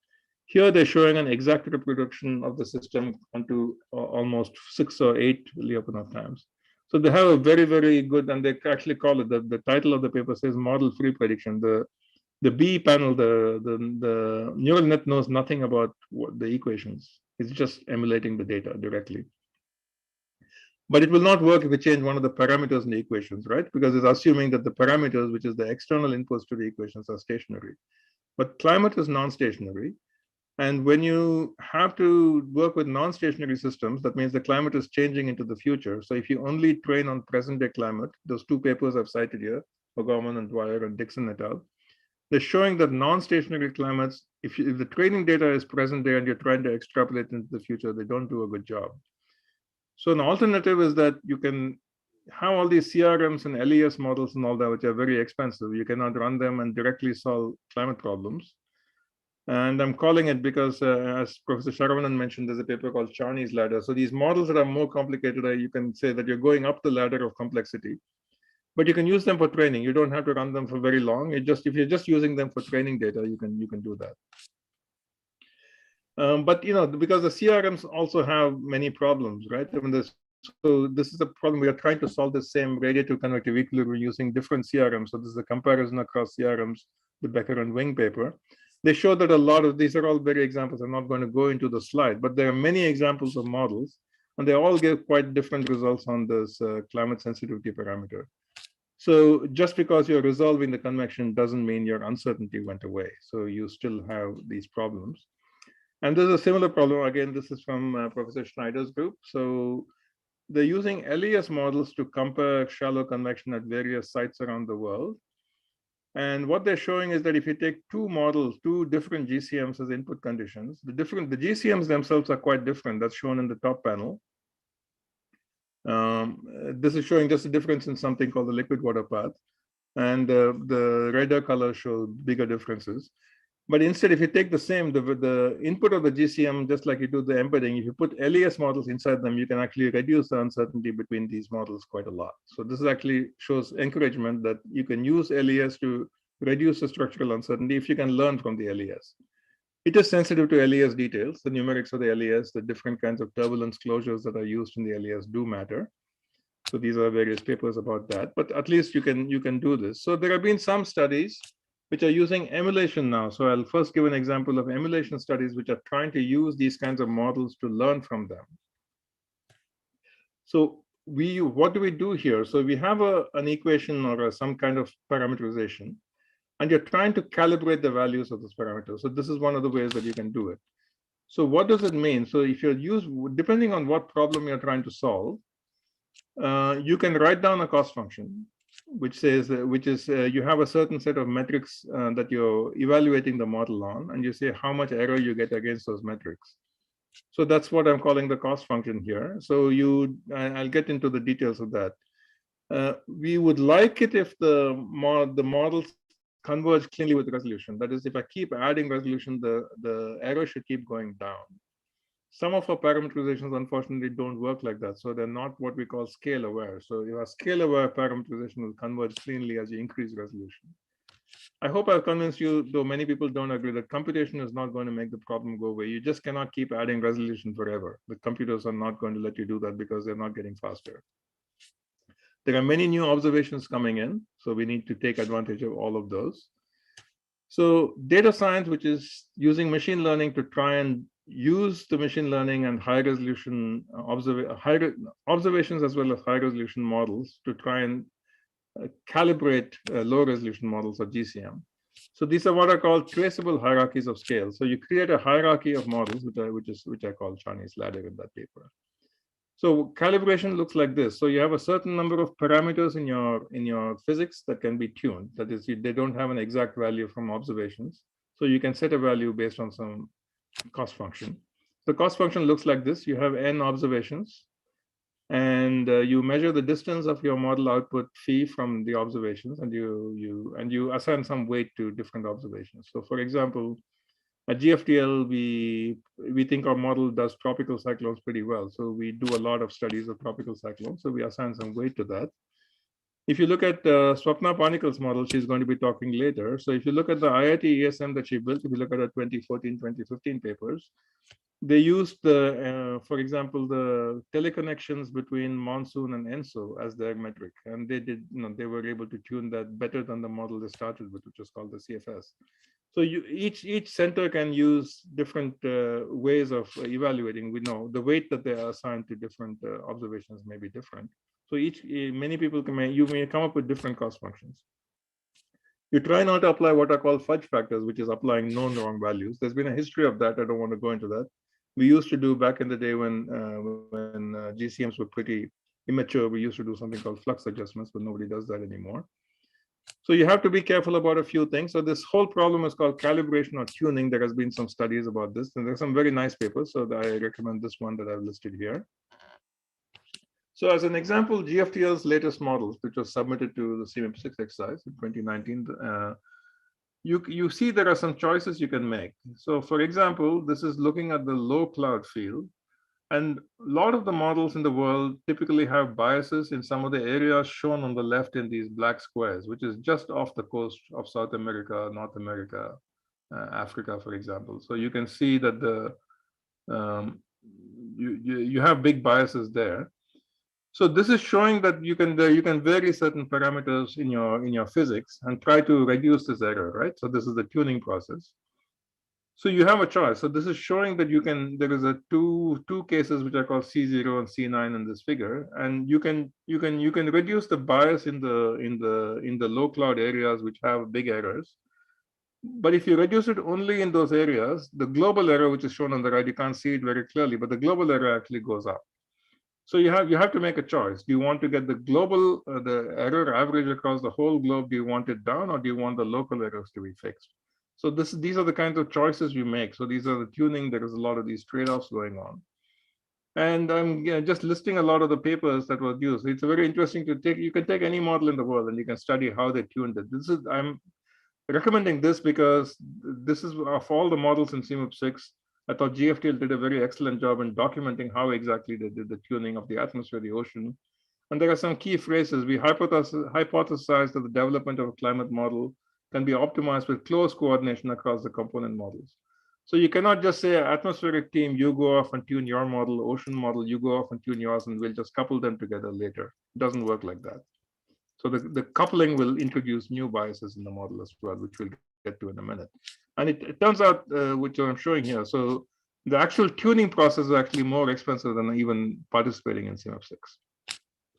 Here they're showing an exact reproduction of the system onto almost 6 or 8 Lyapunov times. So they have a very good, and they actually call it, the title of the paper says model-free prediction. The B panel, the neural net knows nothing about the equations. It's just emulating the data directly. But it will not work if we change one of the parameters in the equations, right? Because it's assuming that the parameters, which is the external inputs to the equations, are stationary. But climate is non-stationary. And when you have to work with non-stationary systems, that means the climate is changing into the future. So if you only train on present-day climate, those 2 papers I've cited here, O'Gorman and Dwyer and Dixon et al., they're showing that non-stationary climates, if the training data is present day and you're trying to extrapolate into the future, they don't do a good job. So an alternative is that you can have all these CRMs and Alias models and all that, which are very expensive. You cannot run them and directly solve climate problems. And I'm calling it because, as Professor Saravanan mentioned, there's a paper called Charney's ladder. So these models that are more complicated, you can say that you're going up the ladder of complexity. But you can use them for training. You don't have to run them for very long. If you're just using them for training data, you can do that. But because the CRMs also have many problems, right? I mean, so this is a problem. We are trying to solve the same radiative convective equilibrium using different CRMs. So this is a comparison across CRMs with Becker and Wing paper. They show that a lot of these are all very examples. I'm not going to go into the slide, but there are many examples of models, and they all give quite different results on this climate sensitivity parameter. So just because you're resolving the convection doesn't mean your uncertainty went away. So you still have these problems. And there's a similar problem. Again, this is from Professor Schneider's group. So they're using Alias models to compare shallow convection at various sites around the world. And what they're showing is that if you take 2 models, 2 different GCMs as input conditions, the GCMs themselves are quite different. That's shown in the top panel. This is showing just a difference in something called the liquid water path. And the redder color shows bigger differences. But instead, if you take the same, the input of the GCM, just like you do the embedding, if you put LES models inside them, you can actually reduce the uncertainty between these models quite a lot. So this actually shows encouragement that you can use LES to reduce the structural uncertainty if you can learn from the LES. It is sensitive to LES details. The numerics of the LES, the different kinds of turbulence closures that are used in the LES do matter. So these are various papers about that, but at least you can do this. So there have been some studies which are using emulation now. So I'll first give an example of emulation studies which are trying to use these kinds of models to learn from them. So what do we do here? So we have an equation or some kind of parameterization, and you're trying to calibrate the values of this parameter. So this is one of the ways that you can do it. So what does it mean? So if depending on what problem you're trying to solve, you can write down a cost function, which says, you have a certain set of metrics that you're evaluating the model on, and you say how much error you get against those metrics. So that's what I'm calling the cost function here. So I'll get into the details of that. We would like it if the models converge cleanly with resolution. That is, if I keep adding resolution, the error should keep going down. Some of our parameterizations, unfortunately, don't work like that. So they're not what we call scale aware. So your scale aware parameterization will converge cleanly as you increase resolution. I hope I've convinced you, though many people don't agree, that computation is not going to make the problem go away. You just cannot keep adding resolution forever. The computers are not going to let you do that because they're not getting faster. There are many new observations coming in, so we need to take advantage of all of those. So data science, which is using machine learning to try and use the machine learning and high resolution observations as well as high resolution models to try and calibrate low resolution models or GCM. So these are what are called traceable hierarchies of scale. So you create a hierarchy of models, which I call Chinese ladder in that paper. So calibration looks like this. So you have a certain number of parameters in your physics that can be tuned. That is, they don't have an exact value from observations. So you can set a value based on some cost function. The cost function looks like this. You have n observations, and you measure the distance of your model output phi from the observations, and you assign some weight to different observations. So for example, at GFTL, we think our model does tropical cyclones pretty well. So we do a lot of studies of tropical cyclones. So we assign some weight to that. If you look at Swapna Panikal's model, she's going to be talking later. So if you look at the IIT ESM that she built, if you look at her 2014, 2015 papers, they used for example, the teleconnections between monsoon and ENSO as their metric. And they were able to tune that better than the model they started with, which was called the CFS. So each center can use different ways of evaluating. We know the weight that they are assigned to different observations may be different. So many people you may come up with different cost functions. You try not to apply what are called fudge factors, which is applying known wrong values. There's been a history of that. I don't want to go into that. We used to do back in the day when GCMs were pretty immature. We used to do something called flux adjustments, but nobody does that anymore. So you have to be careful about a few things. So this whole problem is called calibration or tuning. There has been some studies about this, and there's some very nice papers. So I recommend this one that I've listed here. So as an example, GFTL's latest models, which was submitted to the CMIP6 exercise in 2019, you see there are some choices you can make. So for example, this is looking at the low cloud field. And a lot of the models in the world typically have biases in some of the areas shown on the left in these black squares, which is just off the coast of South America, North America, Africa, for example. So you can see that you have big biases there. So this is showing that you can vary certain parameters in your physics and try to reduce this error, right? So this is the tuning process. So you have a choice. So this is showing that there is two cases which are called C0 and C9 in this figure, and you can reduce the bias in the low cloud areas which have big errors. But if you reduce it only in those areas, the global error, which is shown on the right, you can't see it very clearly, but the global error actually goes up. So you have to make a choice. Do you want to get the global the error average across the whole globe? Do you want it down, or do you want the local errors to be fixed? So these are the kinds of choices you make. So these are the tuning. There is a lot of these trade-offs going on. And I'm just listing a lot of the papers that were used. It's very interesting to take. You can take any model in the world and you can study how they tuned it. I'm recommending this because this is of all the models in CMIP6. I thought GFTL did a very excellent job in documenting how exactly they did the tuning of the atmosphere, the ocean. And there are some key phrases. We hypothesize that the development of a climate model can be optimized with close coordination across the component models. So you cannot just say, atmospheric team, you go off and tune your model, ocean model, you go off and tune yours, and we'll just couple them together later. It doesn't work like that. So the coupling will introduce new biases in the model as well, which we'll get to in a minute. And it turns out, which I'm showing here, so the actual tuning process is actually more expensive than even participating in CMF6.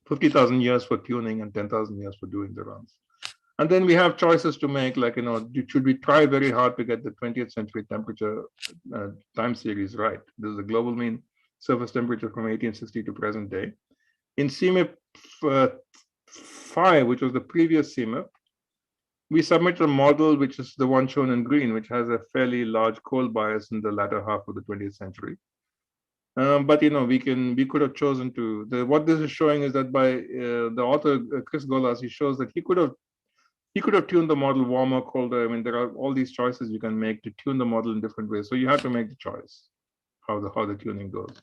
50,000 years for tuning and 10,000 years for doing the runs. And then we have choices to make, like, should we try very hard to get the 20th century temperature time series right? This is the global mean surface temperature from 1860 to present day. In CMIP 5, which was the previous CMIP, we submitted a model, which is the one shown in green, which has a fairly large cold bias in the latter half of the 20th century. But we could have chosen to. What this is showing is that by the author Chris Golas, he shows that he could have tuned the model warmer, colder. I mean, there are all these choices you can make to tune the model in different ways. So you have to make the choice how the tuning goes.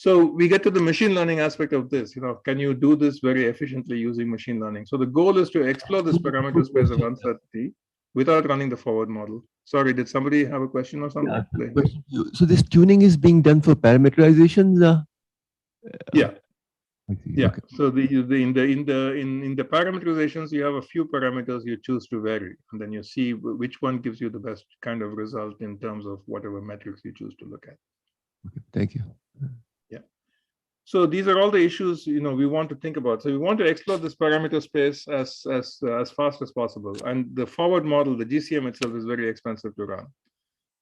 So we get to the machine learning aspect of this. Can you do this very efficiently using machine learning? So the goal is to explore this parameter space of uncertainty without running the forward model. Sorry, did somebody have a question or something? Yeah, so this tuning is being done for parameterizations? Yeah. Yeah. Okay. So in the parameterizations, you have a few parameters you choose to vary, and then you see which one gives you the best kind of result in terms of whatever metrics you choose to look at. Okay, thank you. Yeah. So these are all the issues we want to think about. So we want to explore this parameter space as fast as possible. And the forward model, the GCM itself, is very expensive to run.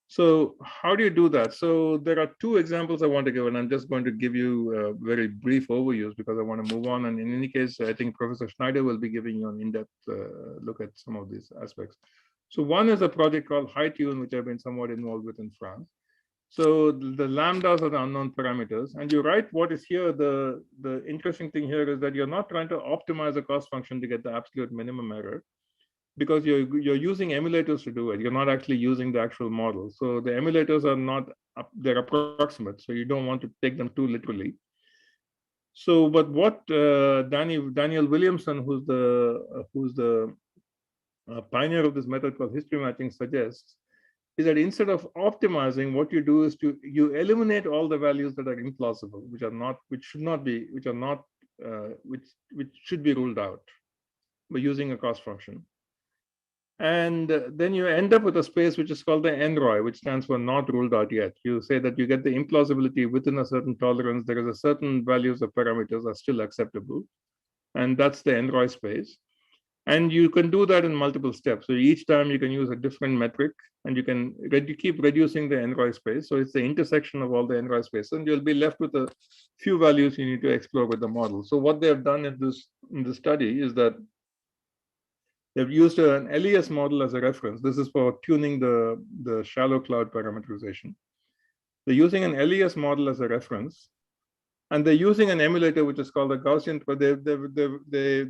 So how do you do that? So there are two examples I want to give, and I'm just going to give you very brief overviews because I want to move on. And in any case, I think Professor Schneider will be giving you an in-depth look at some of these aspects. So one is a project called HiTune, which I've been somewhat involved with in France. So the lambdas are the unknown parameters, and you write what is here. The interesting thing here is that you're not trying to optimize a cost function to get the absolute minimum error, because you're using emulators to do it. You're not actually using the actual model. So the emulators are not, they're approximate. So you don't want to take them too literally. So, but what Daniel Williamson, who's the pioneer of this method called history matching, suggests is that instead of optimizing, what you do is you eliminate all the values that are implausible, which should be ruled out by using a cost function. And then you end up with a space which is called the NROI, which stands for not ruled out yet. You say that you get the implausibility within a certain tolerance. There is a certain values of parameters are still acceptable. And that's the NROI space. And you can do that in multiple steps. So each time you can use a different metric, and you keep reducing the NROI space. So it's the intersection of all the NROI spaces, and you'll be left with a few values you need to explore with the model. So what they have done in the study is that they've used an Alias model as a reference. This is for tuning the shallow cloud parameterization. They're using an Alias model as a reference. And they're using an emulator, which is called a Gaussian.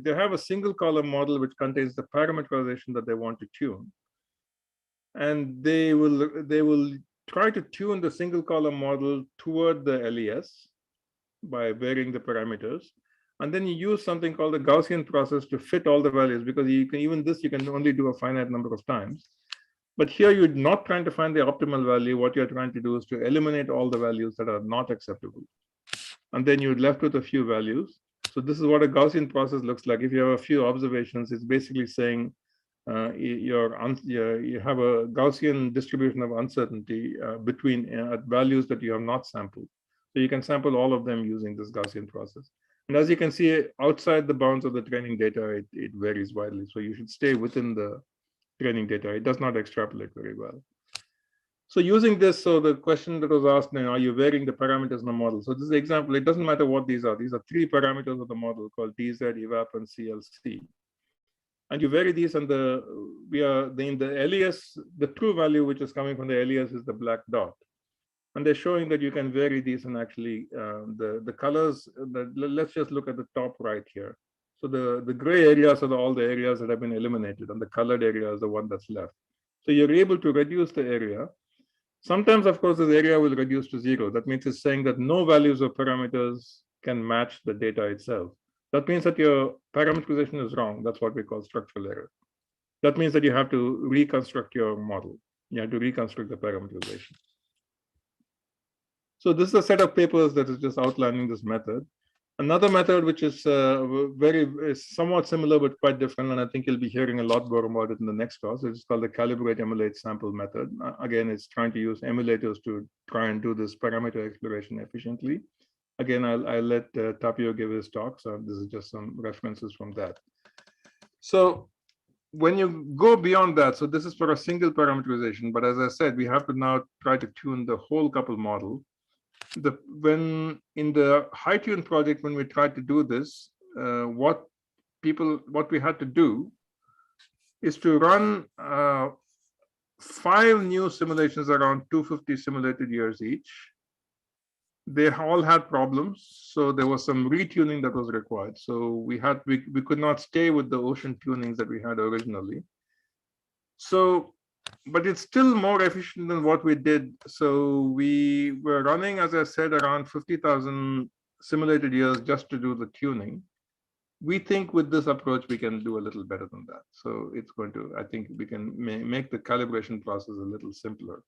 They have a single column model which contains the parameterization that they want to tune. And they will try to tune the single column model toward the Alias by varying the parameters. And then you use something called the Gaussian process to fit all the values, because you can only do a finite number of times. But here you're not trying to find the optimal value. What you're trying to do is to eliminate all the values that are not acceptable. And then you're left with a few values. So this is what a Gaussian process looks like. If you have a few observations, it's basically saying you have a Gaussian distribution of uncertainty between values that you have not sampled. So you can sample all of them using this Gaussian process. And as you can see, outside the bounds of the training data, it varies widely. So you should stay within the training data. It does not extrapolate very well. So using this, so the question that was asked, are you varying the parameters in the model? So this is an example. It doesn't matter what these are. These are three parameters of the model called DZ, EVAP, and CLC. And you vary these, and in the Alias, the true value which is coming from the Alias is the black dot. And they're showing that you can vary these and actually the colors. Let's just look at the top right here. So the gray areas are all the areas that have been eliminated, and the colored area is the one that's left. So you're able to reduce the area. Sometimes, of course, this area will reduce to 0. That means it's saying that no values of parameters can match the data itself. That means that your parameterization is wrong. That's what we call structural error. That means that you have to reconstruct your model. You have to reconstruct the parameterization. So this is a set of papers that is just outlining this method. Another method which is somewhat similar but quite different, and I think you'll be hearing a lot more about it in the next class. It's called the Calibrate, Emulate, Sample method. Again, it's trying to use emulators to try and do this parameter exploration efficiently. Again, I'll let Tapio give his talk, so this is just some references from that. So when you go beyond that, so this is for a single parameterization, but as I said, we have to now try to tune the whole couple model. When in the high tune project, when we tried to do this, what we had to do is to run 5 new simulations around 250 simulated years each. They all had problems, so there was some retuning that was required. So we could not stay with the ocean tunings that we had originally. So, but it's still more efficient than what we did. So we were running, as I said, around 50,000 simulated years just to do the tuning. We think with this approach, we can do a little better than that. So it's going to, I think we can make the calibration process a little simpler.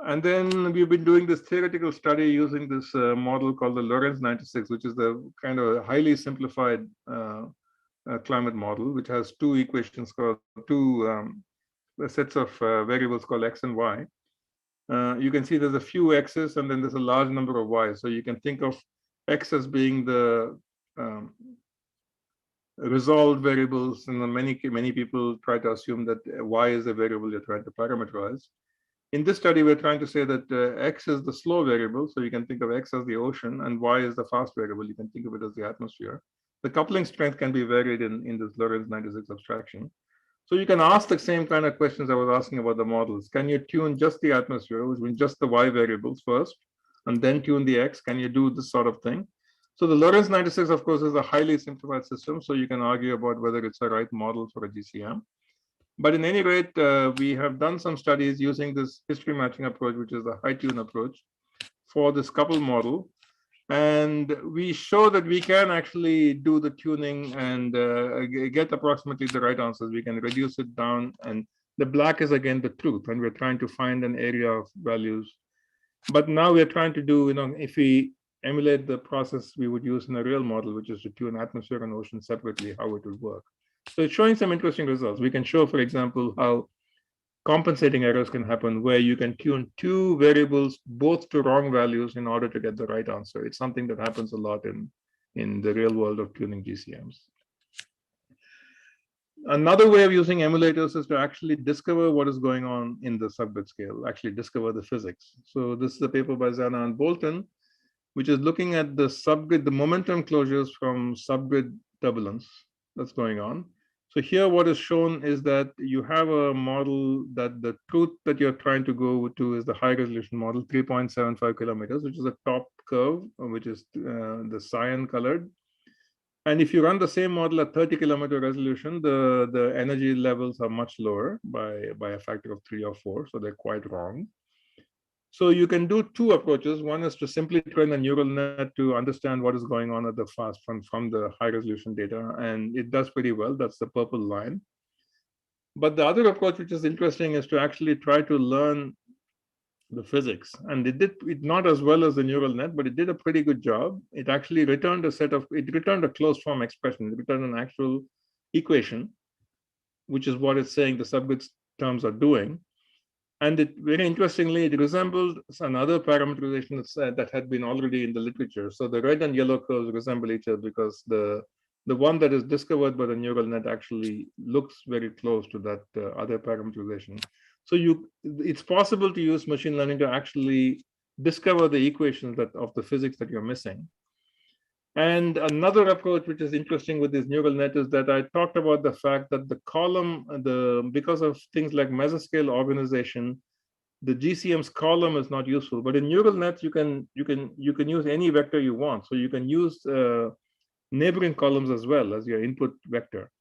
And then we've been doing this theoretical study using this model called the Lorentz 96, which is the kind of highly simplified climate model, which has 2 equations called sets of variables called x and y. You can see there's a few x's and then there's a large number of y's. So you can think of x as being the resolved variables, and many people try to assume that y is the variable you're trying to parameterize. In this study, we're trying to say that x is the slow variable, so you can think of x as the ocean, and y is the fast variable. You can think of it as the atmosphere. The coupling strength can be varied in this Lorentz 96 abstraction. So you can ask the same kind of questions I was asking about the models. Can you tune just the atmosphere, which means just the y variables first, and then tune the x? Can you do this sort of thing? So the Lorentz 96, of course, is a highly simplified system, so you can argue about whether it's the right model for a GCM. But in any rate, we have done some studies using this history matching approach, which is the high tune approach, for this couple model. And we show that we can actually do the tuning and get approximately the right answers. We can reduce it down, and the black is again the truth, and we're trying to find an area of values. But now we're trying to do, if we emulate the process we would use in a real model, which is to tune atmosphere and ocean separately, how it would work. So it's showing some interesting results. We can show, for example, how compensating errors can happen where you can tune 2 variables both to wrong values in order to get the right answer. It's something that happens a lot in the real world of tuning GCMs. Another way of using emulators is to actually discover what is going on in the subgrid scale, actually discover the physics. So this is a paper by Zana and Bolton, which is looking at the subgrid, the momentum closures from subgrid turbulence that's going on. So here what is shown is that you have a model that the truth that you're trying to go to is the high resolution model, 3.75 kilometers, which is a top curve, which is the cyan colored. And if you run the same model at 30-kilometer resolution, the energy levels are much lower by a factor of 3 or 4, so they're quite wrong. So you can do 2 approaches. One is to simply train a neural net to understand what is going on at the fast from the high resolution data, and it does pretty well. That's the purple line. But the other approach, which is interesting, is to actually try to learn the physics. And it did it not as well as the neural net, but it did a pretty good job. It actually returned a closed form expression. It returned an actual equation, which is what it's saying the subgrid terms are doing. And it very interestingly, it resembled another parameterization that had been already in the literature. So the red and yellow curves resemble each other because the one that is discovered by the neural net actually looks very close to that other parameterization. So it's possible to use machine learning to actually discover the equations of the physics that you're missing. And another approach which is interesting with this neural net is that I talked about the fact that the column, because of things like mesoscale organization, the GCM's column is not useful. But in neural nets, you can use any vector you want. So you can use neighboring columns as well as your input vector.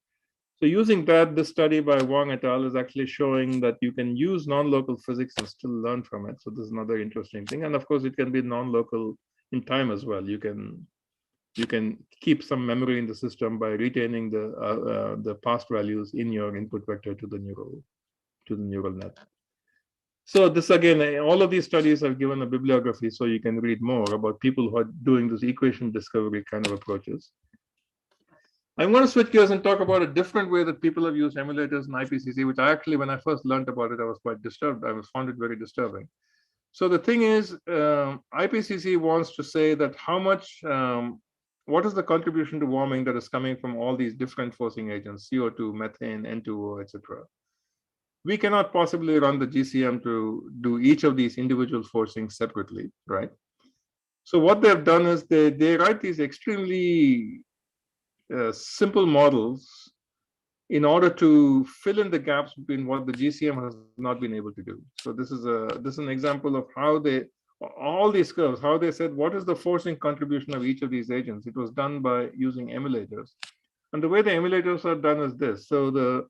So using that, this study by Wang et al. Is actually showing that you can use non-local physics and still learn from it. So this is another interesting thing. And of course, it can be non-local in time as well. You can keep some memory in the system by retaining the past values in your input vector to the neural net. So this again, all of these studies have given a bibliography, so you can read more about people who are doing this equation discovery kind of approaches. I'm going to switch gears and talk about a different way that people have used emulators in IPCC, which I actually, when I first learned about it, I was quite disturbed. I found it very disturbing. So the thing is, IPCC wants to say that how much, what is the contribution to warming that is coming from all these different forcing agents, CO2, methane, N2O, etc. We cannot possibly run the GCM to do each of these individual forcings separately, right? So what they've done is they write these extremely simple models in order to fill in the gaps between what the GCM has not been able to do. So this is an example of how all these curves, how they said, what is the forcing contribution of each of these agents? It was done by using emulators. And the way the emulators are done is this. So the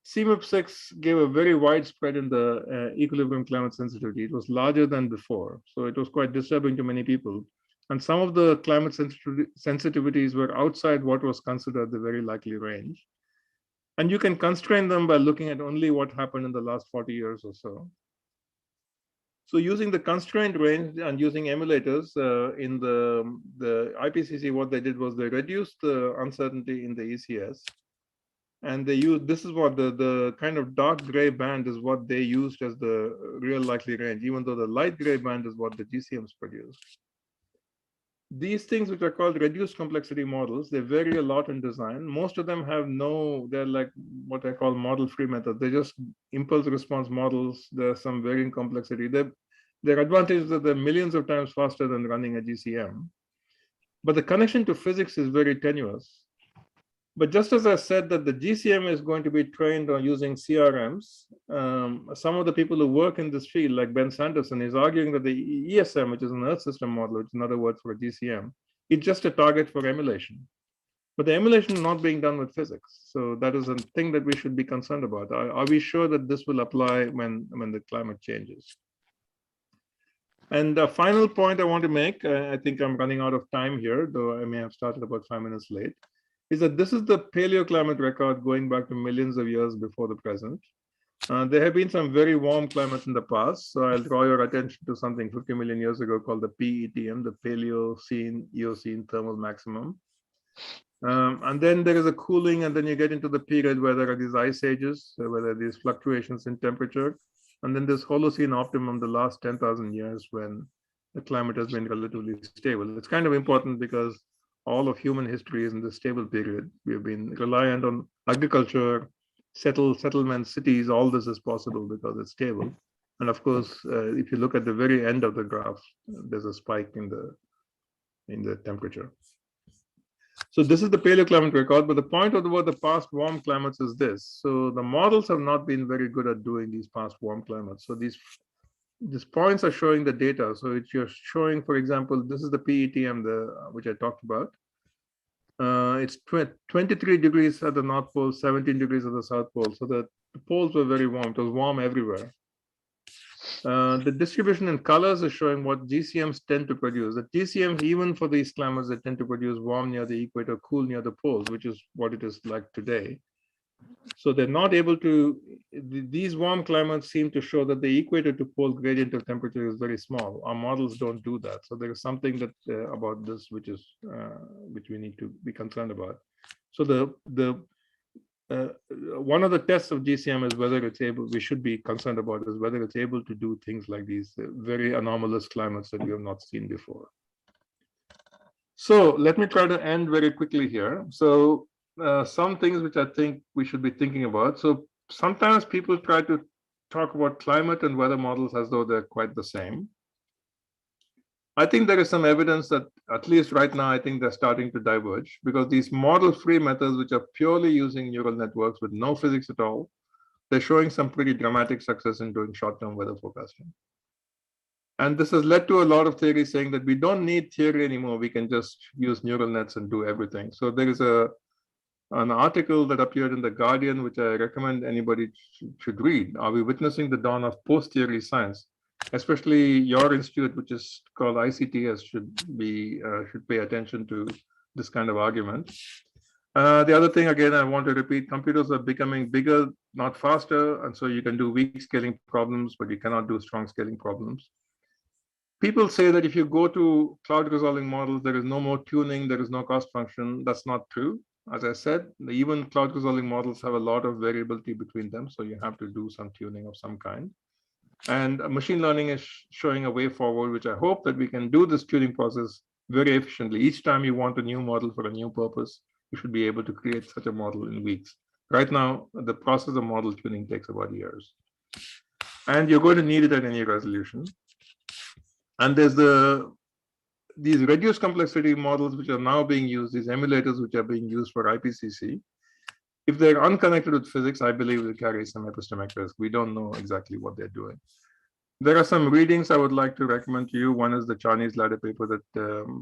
CMIP6 gave a very wide spread in the equilibrium climate sensitivity. It was larger than before. So it was quite disturbing to many people. And some of the climate sensitivities were outside what was considered the very likely range. And you can constrain them by looking at only what happened in the last 40 years or so. So using the constrained range and using emulators in the IPCC, what they did was they reduced the uncertainty in the ECS. And they used, this is what the kind of dark gray band is what they used as the real likely range, even though the light gray band is what the GCMs produce. These things, which are called reduced complexity models, they vary a lot in design. Most of them have they're like what I call model-free methods. They're just impulse response models. There's some varying complexity. Their advantage is that they're millions of times faster than running a GCM. But the connection to physics is very tenuous. But just as I said that the GCM is going to be trained on using CRMs, some of the people who work in this field, like Ben Sanderson, is arguing that the ESM, which is an Earth system model, which is another word for a GCM, is just a target for emulation. But the emulation is not being done with physics. So that is a thing that we should be concerned about. Are we sure that this will apply when the climate changes? And the final point I want to make, I think I'm running out of time here, though I may have started about 5 minutes late, is that this is the paleoclimate record going back to millions of years before the present. There have been some very warm climates in the past. So I'll draw your attention to something 50 million years ago called the PETM, the Paleocene Eocene Thermal Maximum. And then there is a cooling, and then you get into the period where there are these ice ages, where there are these fluctuations in temperature. And then this Holocene optimum, the last 10,000 years when the climate has been relatively stable. It's kind of important because all of human history is in this stable period. We have been reliant on agriculture, settlements, cities. All this is possible because it's stable. And of course, if you look at the very end of the graph, there's a spike in the temperature. So this is the paleoclimate record, but the point about the past warm climates is this. So the models have not been very good at doing these past warm climates. So these points are showing the data. So it's you're showing, for example, this is the PETM, which I talked about. It's 23 degrees at the North Pole, 17 degrees at the South Pole. So the poles were very warm. It was warm everywhere. The distribution in colors is showing what GCMs tend to produce. The GCMs, even for these climates, they tend to produce warm near the equator, cool near the poles, which is what it is like today. So they're not able to, these warm climates seem to show that the equator to pole gradient of temperature is very small. Our models don't do that. So there is something that about this which we need to be concerned about. So one of the tests of GCM is whether it's able, we should be concerned about is whether it's able to do things like these very anomalous climates that we have not seen before. So let me try to end very quickly here. So some things which I think we should be thinking about. So sometimes people try to talk about climate and weather models as though they're quite the same. I think there is some evidence that, at least right now, I think they're starting to diverge, because these model-free methods, which are purely using neural networks with no physics at all, they're showing some pretty dramatic success in doing short-term weather forecasting. And this has led to a lot of theory saying that we don't need theory anymore. We can just use neural nets and do everything. So there is an article that appeared in The Guardian, which I recommend anybody should read. Are we witnessing the dawn of post-theory science? Especially your institute, which is called ICTS, should pay attention to this kind of argument. The other thing, again, I want to repeat, computers are becoming bigger, not faster. And so you can do weak scaling problems, but you cannot do strong scaling problems. People say that if you go to cloud resolving models, there is no more tuning, there is no cost function. That's not true. As I said, even cloud resolving models have a lot of variability between them. So you have to do some tuning of some kind. And machine learning is showing a way forward, which I hope that we can do this tuning process very efficiently. Each time you want a new model for a new purpose, you should be able to create such a model in weeks. Right now, the process of model tuning takes about years. And you're going to need it at any resolution. And there's these reduced complexity models which are now being used, these emulators which are being used for IPCC. If they're unconnected with physics, I believe they carry some epistemic risk. We don't know exactly what they're doing. There are some readings I would like to recommend to you. One is the Chinese ladder paper that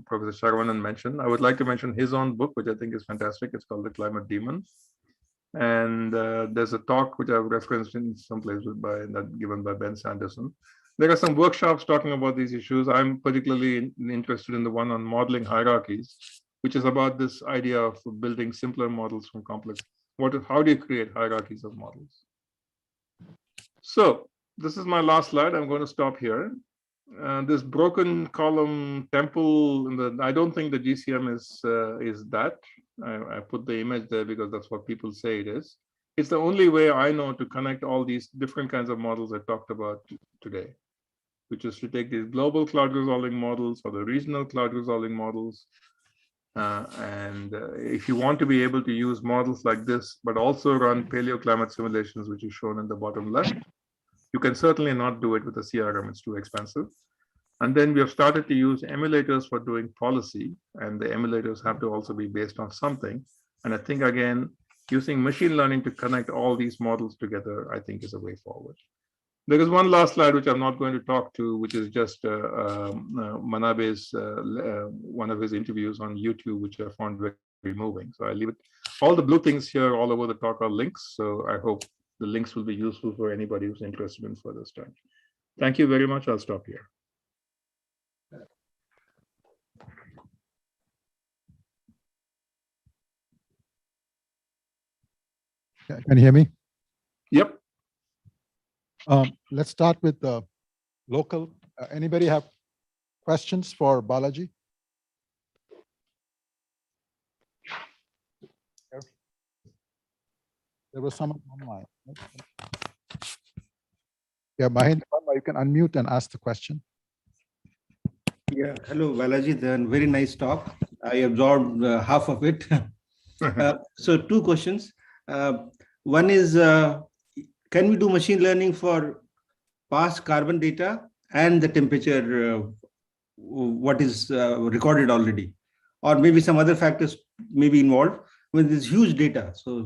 Professor Saravanan mentioned. I would like to mention his own book, which I think is fantastic. It's called The Climate Demon. And there's a talk which I've referenced in some place given by Ben Sanderson. There are some workshops talking about these issues. I'm particularly interested in the one on modeling hierarchies, which is about this idea of building simpler models from complex. How do you create hierarchies of models? So this is my last slide. I'm going to stop here. This broken column temple, I don't think the GCM is that. I put the image there because that's what people say it is. It's the only way I know to connect all these different kinds of models I talked about today, which is to take these global cloud resolving models or the regional cloud resolving models. If you want to be able to use models like this, but also run paleoclimate simulations, which is shown in the bottom left, you can certainly not do it with a CRM. It's too expensive. And then we have started to use emulators for doing policy, and the emulators have to also be based on something. And I think, again, using machine learning to connect all these models together, I think is a way forward. There is one last slide, which I'm not going to talk to, which is just Manabe's, one of his interviews on YouTube, which I found very moving. So I leave it. All the blue things here all over the talk are links. So I hope the links will be useful for anybody who's interested in further study. Thank you very much. I'll stop here. Can you hear me? Yep. Let's start with the local. Anybody have questions for Balaji? There was someone online. Yeah, Mahendra, you can unmute and ask the question. Yeah, hello, Balaji. Very nice talk. I absorbed half of it. So two questions. One is, can we do machine learning for past carbon data and the temperature, what is recorded already? Or maybe some other factors may be involved with this huge data. So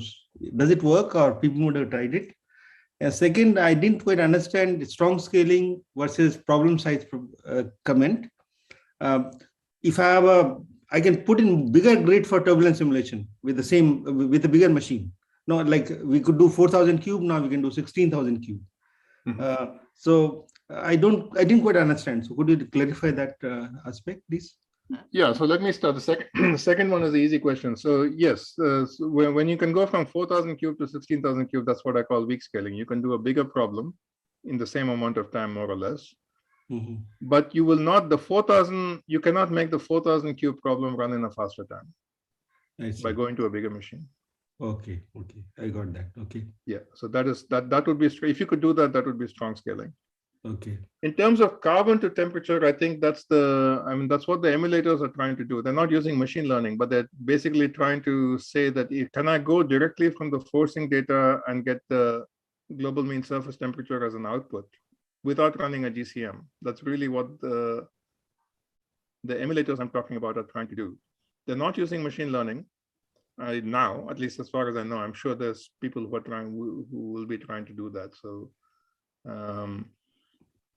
does it work, or people would have tried it? And second, I didn't quite understand strong scaling versus problem size comment. If I have I can put in bigger grid for turbulence simulation with a bigger machine. No, like we could do 4,000 cube, now we can do 16,000 cube. Mm-hmm. So I didn't quite understand. So could you clarify that aspect, please? Yeah, so let me start. The second one is the easy question. So yes, so when you can go from 4,000 cube to 16,000 cube, that's what I call weak scaling. You can do a bigger problem in the same amount of time, more or less. Mm-hmm. But you will not, you cannot make the 4,000 cube problem run in a faster time by going to a bigger machine. Okay, I got that. Okay. Yeah, so that would be, if you could do that, that would be strong scaling. Okay. In terms of carbon to temperature, I think that's what the emulators are trying to do. They're not using machine learning, but they're basically trying to say that can I go directly from the forcing data and get the global mean surface temperature as an output without running a GCM? That's really what the emulators I'm talking about are trying to do. They're not using machine learning. now, at least as far as I know. I'm sure there's people who are who will be trying to do that. So,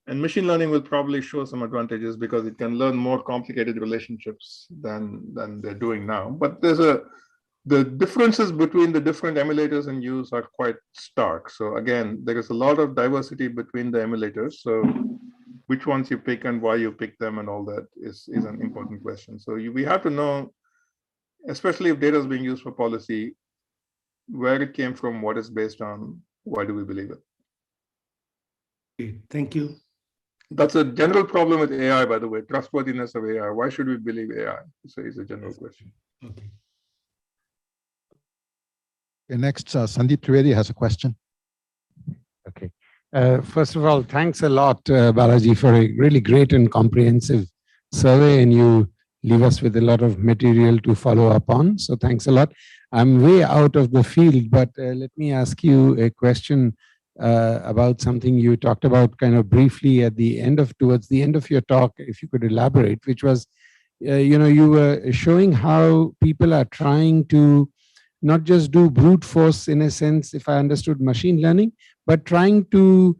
and machine learning will probably show some advantages because it can learn more complicated relationships than they're doing now. But the differences between the different emulators in use are quite stark. So again, there is a lot of diversity between the emulators. So which ones you pick and why you pick them and all that is an important question. So we have to know, especially if data is being used for policy, where it came from, what it's based on, why do we believe it? Okay, thank you. That's a general problem with AI, by the way, trustworthiness of AI. Why should we believe AI? So it's a general question. Okay. Next, Sandip Trivedi has a question. Okay. First of all, thanks a lot, Balaji, for a really great and comprehensive survey, and you leave us with a lot of material to follow up on. So thanks a lot. I'm way out of the field, but let me ask you a question about something you talked about kind of briefly at the end towards the end of your talk, if you could elaborate, which was, you were showing how people are trying to not just do brute force in a sense, if I understood machine learning, but trying to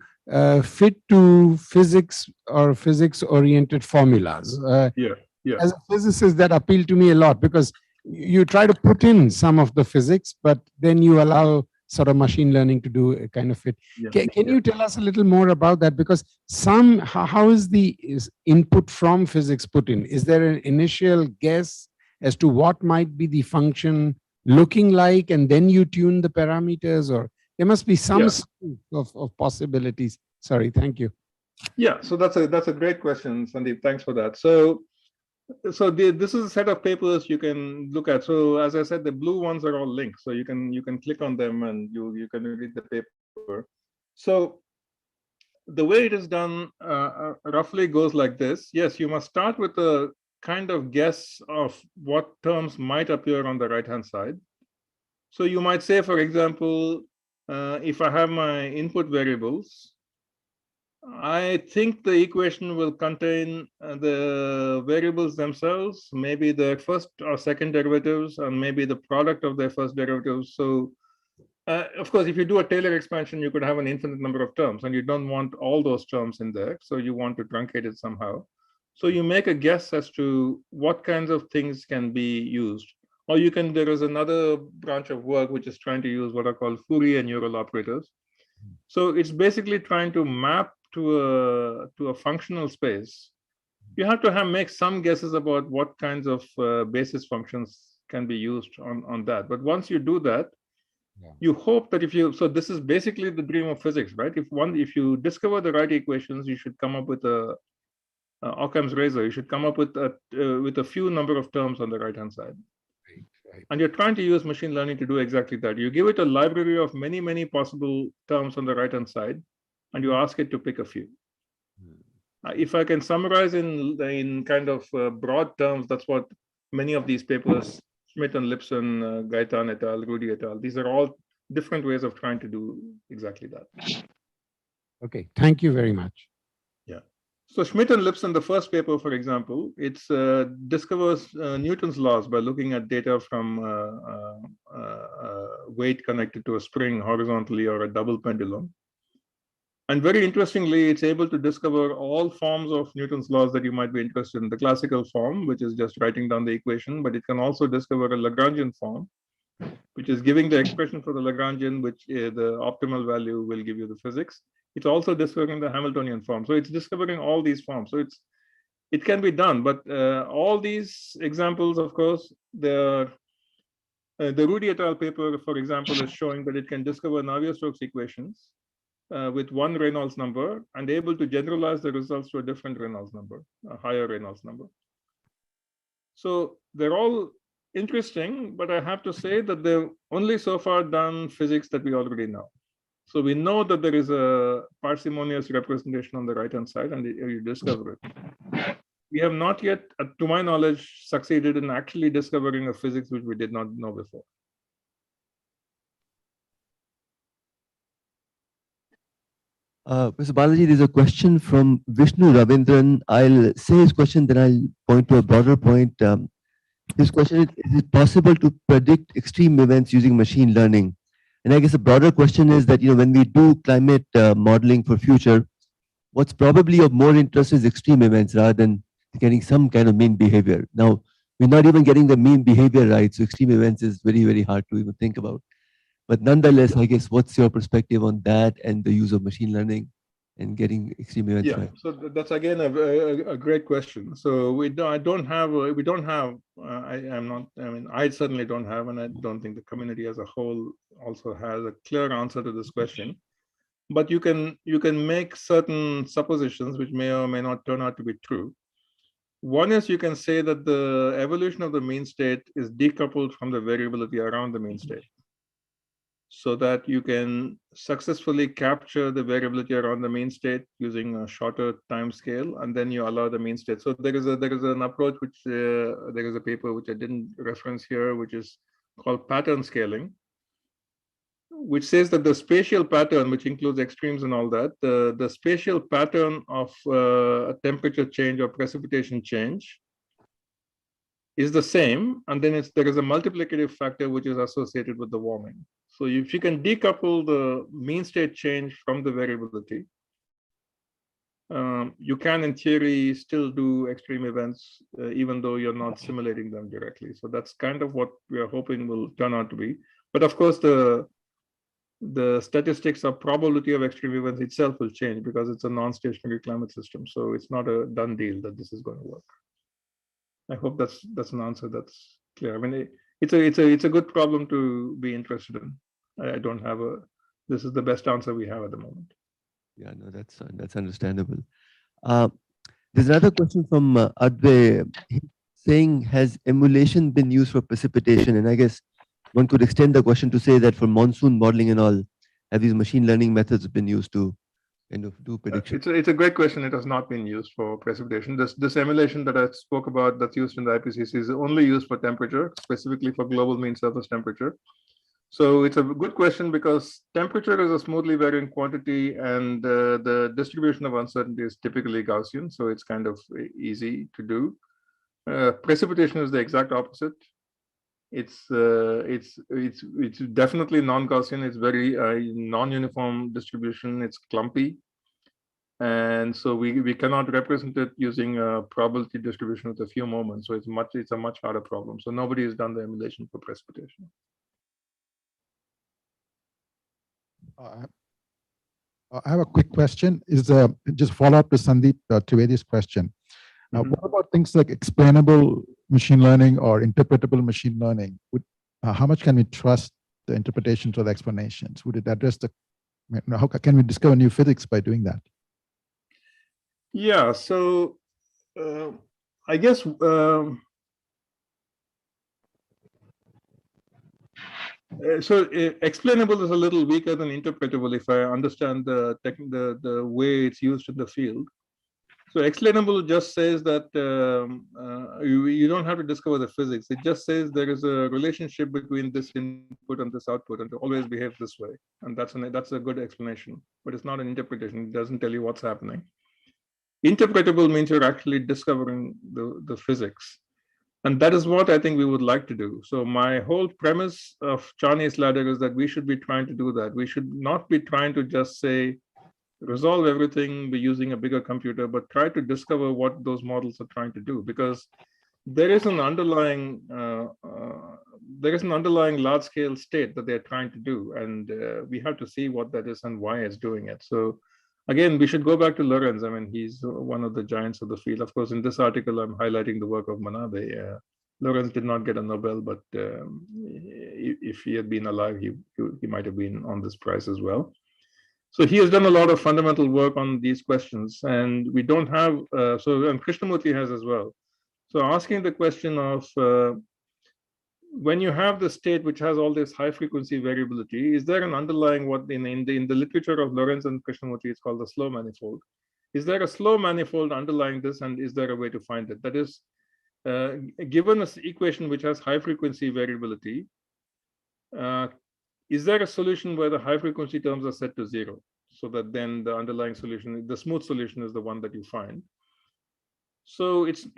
fit to physics or physics-oriented formulas. As a physicist, that appealed to me a lot because you try to put in some of the physics, but then you allow sort of machine learning to do a kind of fit. Can you tell us a little more about that? Because how is the input from physics put in? Is there an initial guess as to what might be the function looking like, and then you tune the parameters, or there must be some of possibilities? Sorry, thank you. Yeah, so that's a great question, Sandeep. Thanks for that. So this is a set of papers you can look at. So as I said, the blue ones are all linked, so you can click on them and you can read the paper. So the way it is done roughly goes like this. Yes, you must start with a kind of guess of what terms might appear on the right-hand side. So you might say, for example, if I have my input variables, I think the equation will contain the variables themselves, maybe their first or second derivatives, and maybe the product of their first derivatives. So, of course, if you do a Taylor expansion, you could have an infinite number of terms, and you don't want all those terms in there. So you want to truncate it somehow. So you make a guess as to what kinds of things can be used. Or there is another branch of work which is trying to use what are called Fourier neural operators. So it's basically trying to map to a functional space. You have to make some guesses about what kinds of basis functions can be used on that. But once you do that, you hope that so this is basically the dream of physics, right? If you discover the right equations, you should come up with Occam's razor. You should come up with a few number of terms on the right-hand side. And you're trying to use machine learning to do exactly that. You give it a library of many, many possible terms on the right-hand side, and you ask it to pick a few. If I can summarize in kind of broad terms, that's what many of these papers, Schmidt and Lipson, Gaetan et al., Rudy et al., these are all different ways of trying to do exactly that. Okay, thank you very much. Yeah. So Schmidt and Lipson, the first paper, for example, it discovers Newton's laws by looking at data from weight connected to a spring horizontally or a double pendulum. And very interestingly, it's able to discover all forms of Newton's laws that you might be interested in. The classical form, which is just writing down the equation, but it can also discover a Lagrangian form, which is giving the expression for the Lagrangian, which the optimal value will give you the physics. It's also discovering the Hamiltonian form. So it's discovering all these forms. So it can be done, but all these examples, of course, the Rudy et al. Paper, for example, is showing that it can discover Navier-Stokes equations with one Reynolds number and able to generalize the results to a different Reynolds number, a higher Reynolds number. So they're all interesting, but I have to say that they've only so far done physics that we already know. So we know that there is a parsimonious representation on the right-hand side, and you discover it. We have not yet, to my knowledge, succeeded in actually discovering a physics which we did not know before. Mr. Balaji, there's a question from Vishnu Ravindran. I'll say his question, then I'll point to a broader point. His question is it possible to predict extreme events using machine learning? And I guess a broader question is that, when we do climate modeling for future, what's probably of more interest is extreme events rather than getting some kind of mean behavior. Now, we're not even getting the mean behavior right, so extreme events is very, very hard to even think about. But nonetheless, I guess, what's your perspective on that and the use of machine learning and getting extreme events right? So that's again a great question. So we don't have, I certainly don't have, and I don't think the community as a whole also has a clear answer to this question. But you can make certain suppositions which may or may not turn out to be true. One is you can say that the evolution of the mean state is decoupled from the variability around the mean state, so that you can successfully capture the variability around the mean state using a shorter time scale, and then you allow the mean state. So there is an approach which there is a paper which I didn't reference here, which is called pattern scaling, which says that the spatial pattern, which includes extremes and all that, the spatial pattern of a temperature change or precipitation change is the same, and then there is a multiplicative factor which is associated with the warming. So if you can decouple the mean state change from the variability, you can, in theory, still do extreme events, even though you're not simulating them directly. So that's kind of what we are hoping will turn out to be. But of course, the statistics of probability of extreme events itself will change because it's a non-stationary climate system. So it's not a done deal that this is going to work. I hope that's an answer that's clear. I mean, it's a good problem to be interested in. I don't have this is the best answer we have at the moment. Yeah, no, that's understandable. There's another question from Adve saying, has emulation been used for precipitation? And I guess one could extend the question to say that for monsoon modeling and all, have these machine learning methods been used to kind of do prediction? It's a great question. It has not been used for precipitation. This emulation that I spoke about that's used in the IPCC is only used for temperature, specifically for global mean surface temperature. So it's a good question because temperature is a smoothly varying quantity, and the distribution of uncertainty is typically Gaussian, so it's kind of easy to do. Precipitation is the exact opposite. It's definitely non-Gaussian. It's very non-uniform distribution. It's clumpy, and so we cannot represent it using a probability distribution with a few moments. So it's a much harder problem. So nobody has done the emulation for precipitation. I have a quick question. Is just follow up to Sandeep Trivedi's question. What about things like explainable machine learning or interpretable machine learning? How much can we trust the interpretations or the explanations? Would it address how can we discover new physics by doing that? Yeah, so I guess explainable is a little weaker than interpretable if I understand the way it's used in the field. So explainable just says that you don't have to discover the physics. It just says there is a relationship between this input and this output, and it always behaves this way. And that's a good explanation, but it's not an interpretation. It doesn't tell you what's happening. Interpretable means you're actually discovering the physics. And that is what I think we would like to do. So my whole premise of Charney's ladder is that we should be trying to do that. We should not be trying to just say, resolve everything by using a bigger computer, but try to discover what those models are trying to do, because there is an underlying large-scale state that they're trying to do, and we have to see what that is and why it's doing it. So again, we should go back to Lorenz. I mean, he's one of the giants of the field. Of course, in this article, I'm highlighting the work of Manabe. Lorenz did not get a Nobel, but if he had been alive, he might have been on this prize as well. So he has done a lot of fundamental work on these questions, and we don't have, and Krishnamurti has as well. So asking the question of, when you have the state which has all this high frequency variability, is there an underlying, what in the literature of Lorenz and Krishnamurti, it's called the slow manifold. Is there a slow manifold underlying this, and is there a way to find it? That is, given an equation which has high frequency variability, is there a solution where the high frequency terms are set to 0, so that then the underlying solution, the smooth solution, is the one that you find? So it's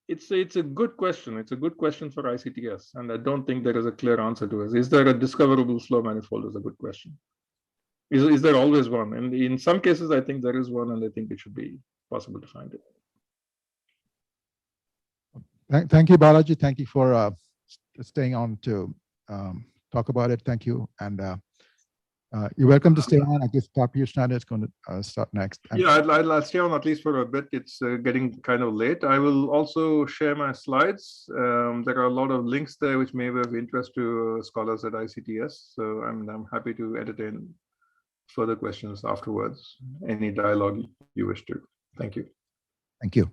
It's a good question. It's a good question for ICTS, and I don't think there is a clear answer to it. Is there a discoverable slow manifold? Is a good question. Is there always one? And in some cases, I think there is one, and I think it should be possible to find it. Thank you, Balaji. Thank you for staying on to talk about it. Thank you. And you're welcome to stay on. I guess Dr. Schneider is going to start next. And yeah, I'll stay on at least for a bit. It's getting kind of late. I will also share my slides. There are a lot of links there which may be of interest to scholars at ICTS. So I'm happy to entertain further questions afterwards. Any dialogue you wish to. Thank you. thank you.